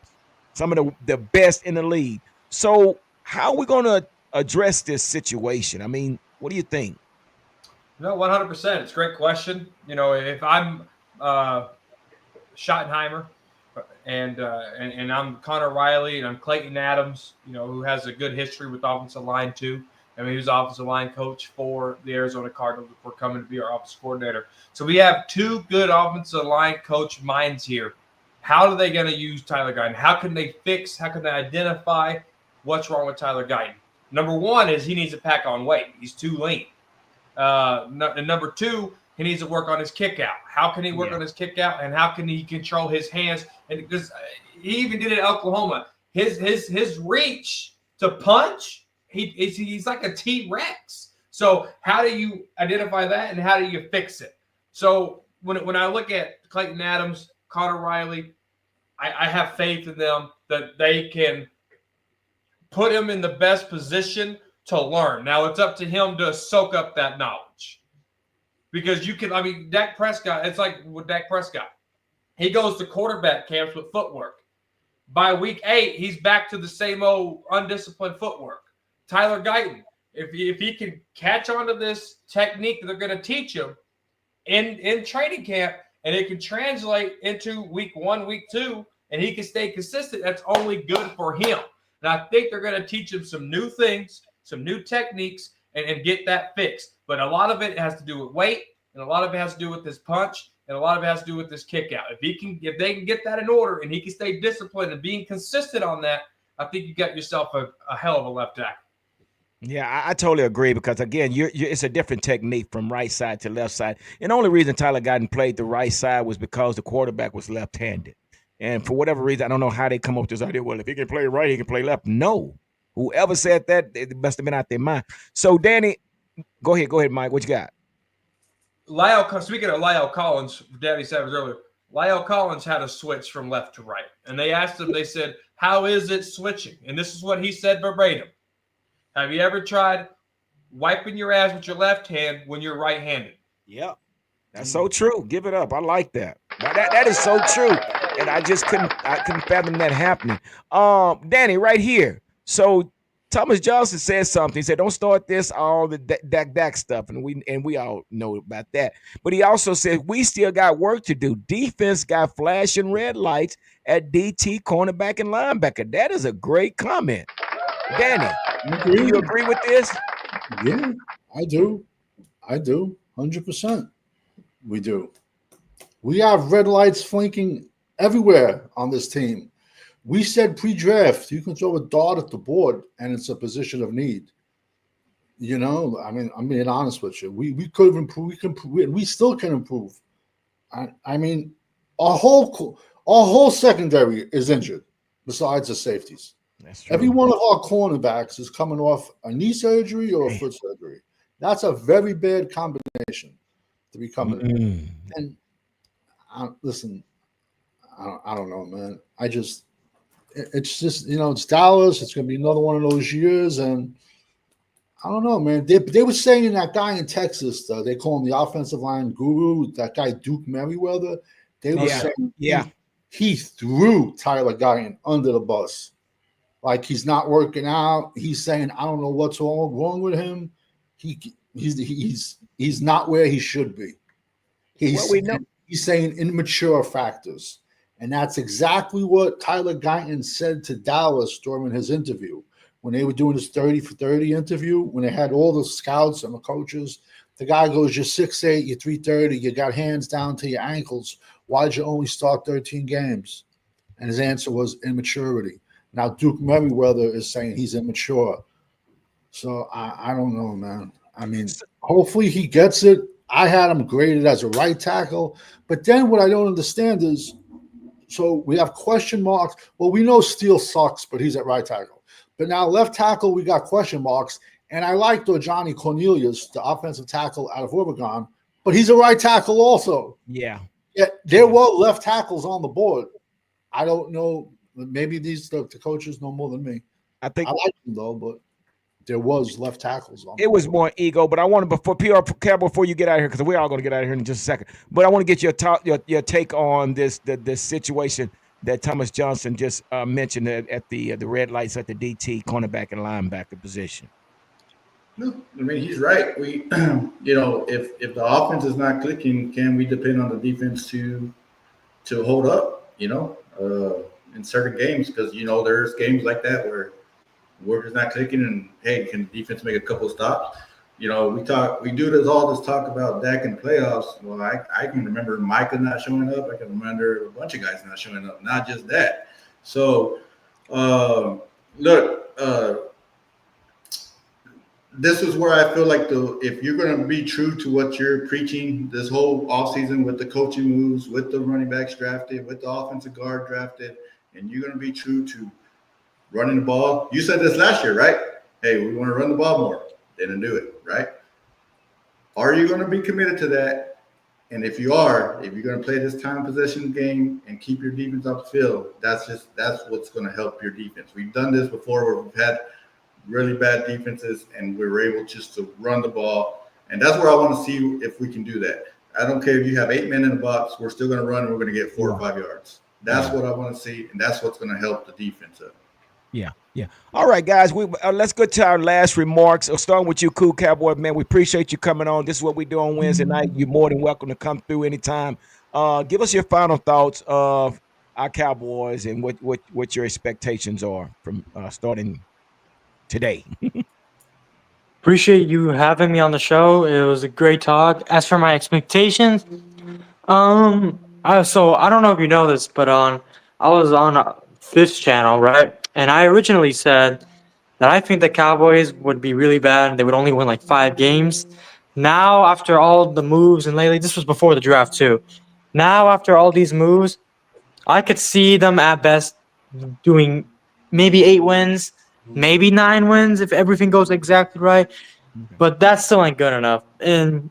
Speaker 1: some of the best in the league. So how are we going to address this situation? I mean, what do you think?
Speaker 2: No, 100%. It's a great question. If I'm Schottenheimer and I'm Connor Riley and I'm Clayton Adams, who has a good history with offensive line too. I mean, he was offensive line coach for the Arizona Cardinals before coming to be our offensive coordinator. So we have 2 good offensive line coach minds here. How are they going to use Tyler Guyton? How can they identify what's wrong with Tyler Guyton? Number 1 is he needs to pack on weight. He's too lean. And number 2, he needs to work on his kick out. How can he work on his kick out, and how can he control his hands? And because he even did it in Oklahoma, his reach to punch, he's like a T-Rex. So how do you identify that, and how do you fix it? So when I look at Clayton Adams, Connor Riley, I have faith in them that they can put him in the best position to learn. Now it's up to him to soak up that knowledge. Because Dak Prescott, it's like with Dak Prescott. He goes to quarterback camps with footwork. By week 8, he's back to the same old undisciplined footwork. Tyler Guyton, if he can catch on to this technique that they're going to teach him in training camp, and it can translate into week 1, week 2, and he can stay consistent, that's only good for him. And I think they're going to teach him some new things, some new techniques, and get that fixed. But a lot of it has to do with weight, and a lot of it has to do with this punch, and a lot of it has to do with this kick out. If they can get that in order, and he can stay disciplined and being consistent on that, I think you got yourself a hell of a left tackle.
Speaker 1: Yeah, I totally agree because again, it's a different technique from right side to left side. And the only reason Tyler Guyton played the right side was because the quarterback was left-handed. And for whatever reason, I don't know how they come up with this idea. Well, if he can play right, he can play left. No, whoever said that, it must have been out their mind. So, Danny, go ahead, Mike. What you got?
Speaker 2: Speaking of Lyle Collins, Daddy said earlier, Lyle Collins had a switch from left to right. And they asked him, they said, how is it switching? And this is what he said verbatim. Have you ever tried wiping your ass with your left hand when you're right-handed?
Speaker 1: Yep. That's so true. Give it up. I like that. That is so true. And I couldn't fathom that happening. Danny, right here. So Thomas Johnson said something. He said, don't start this, all the Dak stuff. And we all know about that. But he also said, we still got work to do. Defense got flashing red lights at DT, cornerback, and linebacker. That is a great comment. Danny, do you agree with this?
Speaker 4: Yeah, I do. 100%. We do. We have red lights flanking everywhere on this team. We said pre-draft you can throw a dart at the board and it's a position of need. You know, I mean, I'm being honest with you. We could have improved. We still can improve. I mean, our whole secondary is injured. Besides the safeties,
Speaker 1: That's
Speaker 4: every
Speaker 1: true.
Speaker 4: one of our cornerbacks is coming off a knee surgery or a
Speaker 1: Man.
Speaker 4: foot surgery. That's a very bad combination to be coming.
Speaker 1: Mm.
Speaker 4: And listen, I don't know, man. It's just it's Dallas. It's going to be another one of those years, and I don't know, man. They were saying that guy in Texas, they call him the offensive line guru, that guy Duke Merriweather. They were
Speaker 1: Yeah,
Speaker 4: saying
Speaker 1: yeah.
Speaker 4: he threw Tyler Guyton under the bus. Like he's not working out. He's saying, I don't know what's wrong with him. He's not where he should be.
Speaker 1: Well, we know.
Speaker 4: He's saying immature factors. And that's exactly what Tyler Guyton said to Dallas during his interview. When they were doing his 30 for 30 interview, when they had all the scouts and the coaches, the guy goes, you're 6'8", you're 330, you got hands down to your ankles. Why'd you only start 13 games? And his answer was immaturity. Now Duke Merriweather is saying he's immature. So I don't know, man. I mean, hopefully he gets it. I had him graded as a right tackle. But then what I don't understand is, so we have question marks. Well, we know Steele sucks, but he's at right tackle. But now left tackle, we got question marks. And I like Johnny Cornelius, the offensive tackle out of Oregon, but he's a right tackle also.
Speaker 1: Yeah.
Speaker 4: Yeah, there were left tackles on the board. I don't know. Maybe the coaches know more than me.
Speaker 1: I think
Speaker 4: I like them though, but there was left tackles on.
Speaker 1: it was more ego, but I wanted before you get out of here, because we're all going to get out of here in just a second. But I want to get your take on this situation that Thomas Johnson just mentioned at the red lights at the DT cornerback and linebacker position.
Speaker 3: No, I mean he's right. We, if the offense is not clicking, can we depend on the defense to hold up? In certain games, because there's games like that where we're just not clicking, and hey, can the defense make a couple of stops? We do all this talk about Dak in playoffs. Well, I can remember Micah not showing up. I can remember a bunch of guys not showing up, not just that. So, look. This is where I feel like if you're going to be true to what you're preaching this whole offseason with the coaching moves, with the running backs drafted, with the offensive guard drafted, and you're going to be true to running the ball. You said this last year, right? Hey, we want to run the ball more. They didn't do it, right? Are you going to be committed to that? And if you're going to play this time possession game and keep your defense off the field, that's what's going to help your defense. We've done this before where we've had really bad defenses, and we were able just to run the ball. And that's where I want to see if we can do that. I don't care if you have 8 men in the box, we're still going to run and we're going to get 4 or 5 yards. That's what I want to see, and that's what's going to help the defense up.
Speaker 1: Yeah. All right, guys, let's go to our last remarks. Starting with you, Cool Cowboy, man. We appreciate you coming on. This is what we do on Wednesday night. You're more than welcome to come through anytime. Give us your final thoughts of our Cowboys and what your expectations are from starting today.
Speaker 6: Appreciate you having me on the show. It was a great talk. As for my expectations, so I don't know if you know this, but I was on Fifth Channel, right? And I originally said that I think the Cowboys would be really bad. They would only win like 5 games. Now, after all the moves and lately, this was before the draft too. Now, after all these moves, I could see them at best doing maybe 8 wins, maybe 9 wins if everything goes exactly right. But that still ain't good enough. And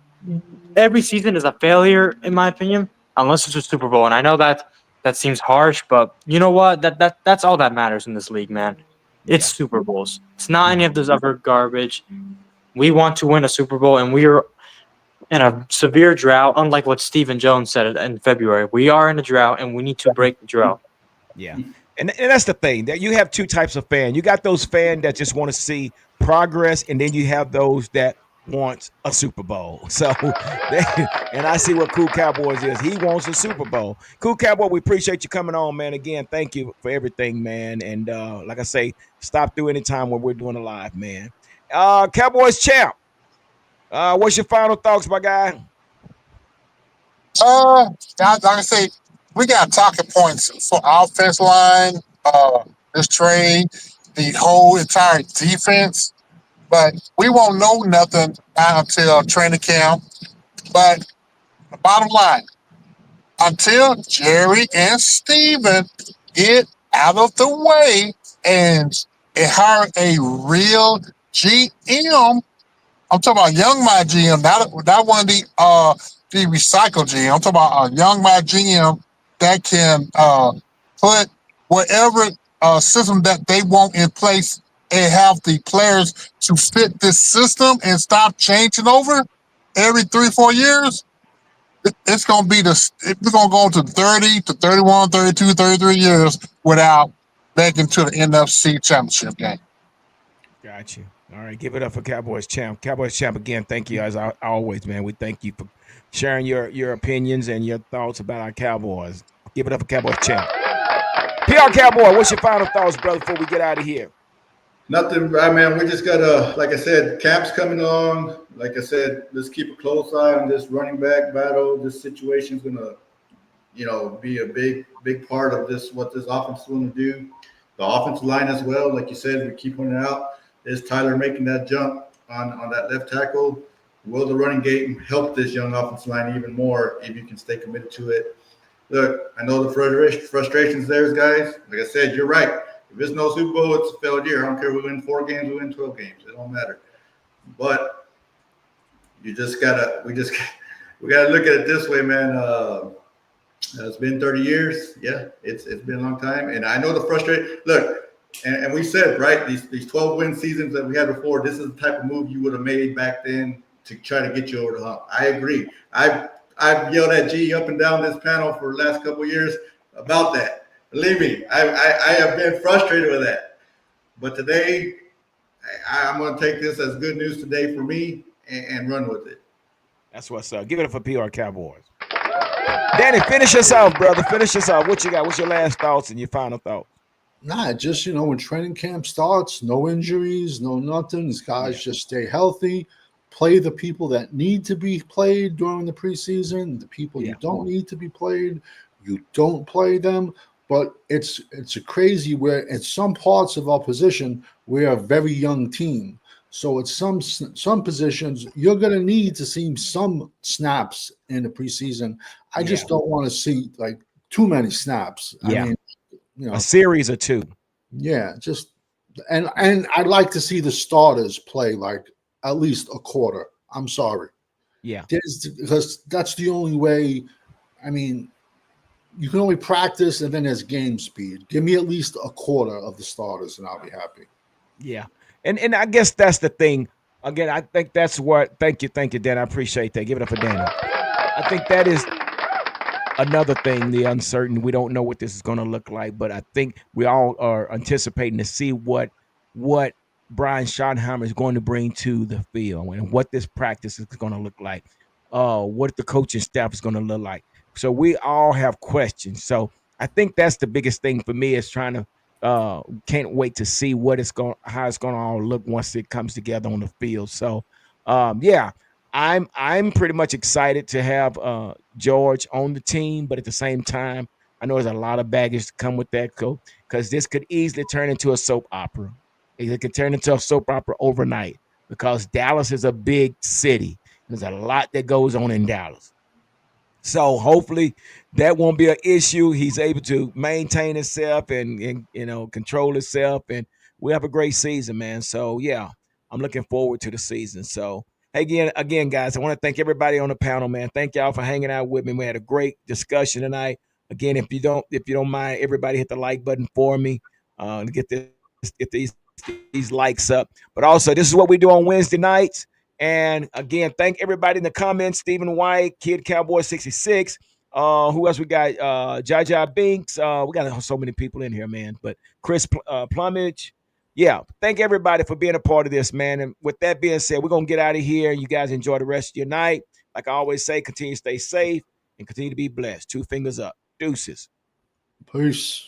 Speaker 6: every season is a failure, in my opinion, unless it's a Super Bowl. And I know that seems harsh, but you know what? That's all that matters in this league, man. It's Super Bowls. It's not any of this other garbage. We want to win a Super Bowl, and we are in a severe drought, unlike what Stephen Jones said in February. We are in a drought, and we need to break the drought.
Speaker 1: Yeah. And that's the thing, that you have 2 types of fans. You got those fans that just want to see progress, and then you have those that want a Super Bowl. So, and I see what Cool Cowboys is. He wants a Super Bowl. Cool Cowboy, we appreciate you coming on, man. Again, thank you for everything, man. And like I say, stop through anytime when we're doing a live, man. Cowboys champ, what's your final thoughts, my guy?
Speaker 5: like I say, we got talking points for offense line, this trade, the whole entire defense, but we won't know nothing until training camp. But the bottom line, until Jerry and Steven get out of the way and hire a real GM. I'm talking about young my GM, not one of the recycle GM. I'm talking about a young my GM that can put whatever system that they want in place and have the players to fit this system and stop changing over every 3 4 years. It's going to be we're going to go to 30 to 31, 32, 33 years without making to the NFC championship game.
Speaker 1: Got you. All right, give it up for Cowboys champ. Cowboys champ again. Thank you as always, man. We thank you for sharing your opinions and your thoughts about our Cowboys. Give it up for Cowboys champ. PR Cowboy, what's your final thoughts, brother, before we get out of here?
Speaker 3: Nothing, right, man. We just gotta, like I said, camp's coming along. Like I said, let's keep a close eye on this running back battle. This situation's gonna, be a big part of what this offense is going to do. The offensive line as well, like you said, we keep pointing out. Is Tyler making that jump on that left tackle? Will the running game help this young offensive line even more if you can stay committed to it? Look, I know the frustrations there, guys. Like I said, you're right. If it's no Super Bowl, it's a failed year. I don't care if we win 4 games, we win 12 games. It don't matter. But we gotta look at it this way, man. It's been 30 years. Yeah, it's been a long time. And I know the frustration. Look, and we said, right, these 12-win seasons that we had before, this is the type of move you would have made back then to try to get you over the hump. I agree. I've yelled at G up and down this panel for the last couple of years about that. Believe me, I have been frustrated with that. But today, I'm going to take this as good news today for me and run with it.
Speaker 1: That's what's up. Give it up for PR Cowboys. Danny, finish us off, brother. Finish us off. What you got? What's your last thoughts and your final thoughts?
Speaker 4: Nah, just when training camp starts, no injuries, no nothing. These guys just stay healthy, play the people that need to be played during the preseason. The people you don't need to be played, you don't play them. But it's a crazy where in some parts of our position we're a very young team. So at some positions you're going to need to see some snaps in the preseason. I just don't want to see like too many snaps.
Speaker 1: Yeah.
Speaker 4: I mean,
Speaker 1: a series or two.
Speaker 4: Yeah, just and I'd like to see the starters play like at least a quarter. I'm sorry.
Speaker 1: Yeah.
Speaker 4: Because that's the only way. I mean, you can only practice and then there's game speed. Give me at least a quarter of the starters and I'll be happy.
Speaker 1: Yeah. And I guess that's the thing. Again, I think that's what thank you, Dan. I appreciate that. Give it up for Danny. I think that is another thing, the uncertain. We don't know what this is going to look like, but I think we all are anticipating to see what Brian Schottenheimer is going to bring to the field and what this practice is going to look like, what the coaching staff is going to look like. So we all have questions. So I think that's the biggest thing for me is trying to can't wait to see how it's going to all look once it comes together on the field. So I'm pretty much excited to have George on the team, but at the same time, I know there's a lot of baggage to come with that, because this could easily turn into a soap opera. It could turn into a soap opera overnight because Dallas is a big city. There's a lot that goes on in Dallas. So hopefully that won't be an issue. He's able to maintain himself and control himself, and we have a great season, man. So yeah, I'm looking forward to the season. So again, guys, I want to thank everybody on the panel, man. Thank y'all for hanging out with me. We had a great discussion tonight. Again, if you don't mind, everybody hit the like button for me to get these likes up. But also, this is what we do on Wednesday nights. And again, thank everybody in the comments. Stephen White, Kid Cowboy 66. Who else we got? Jaja Binks. We got so many people in here, man. But Chris Plumage. Yeah, thank everybody for being a part of this, man. And with that being said, we're going to get out of here. You guys enjoy the rest of your night. Like I always say, continue to stay safe and continue to be blessed. 2 fingers up. Deuces.
Speaker 4: Peace.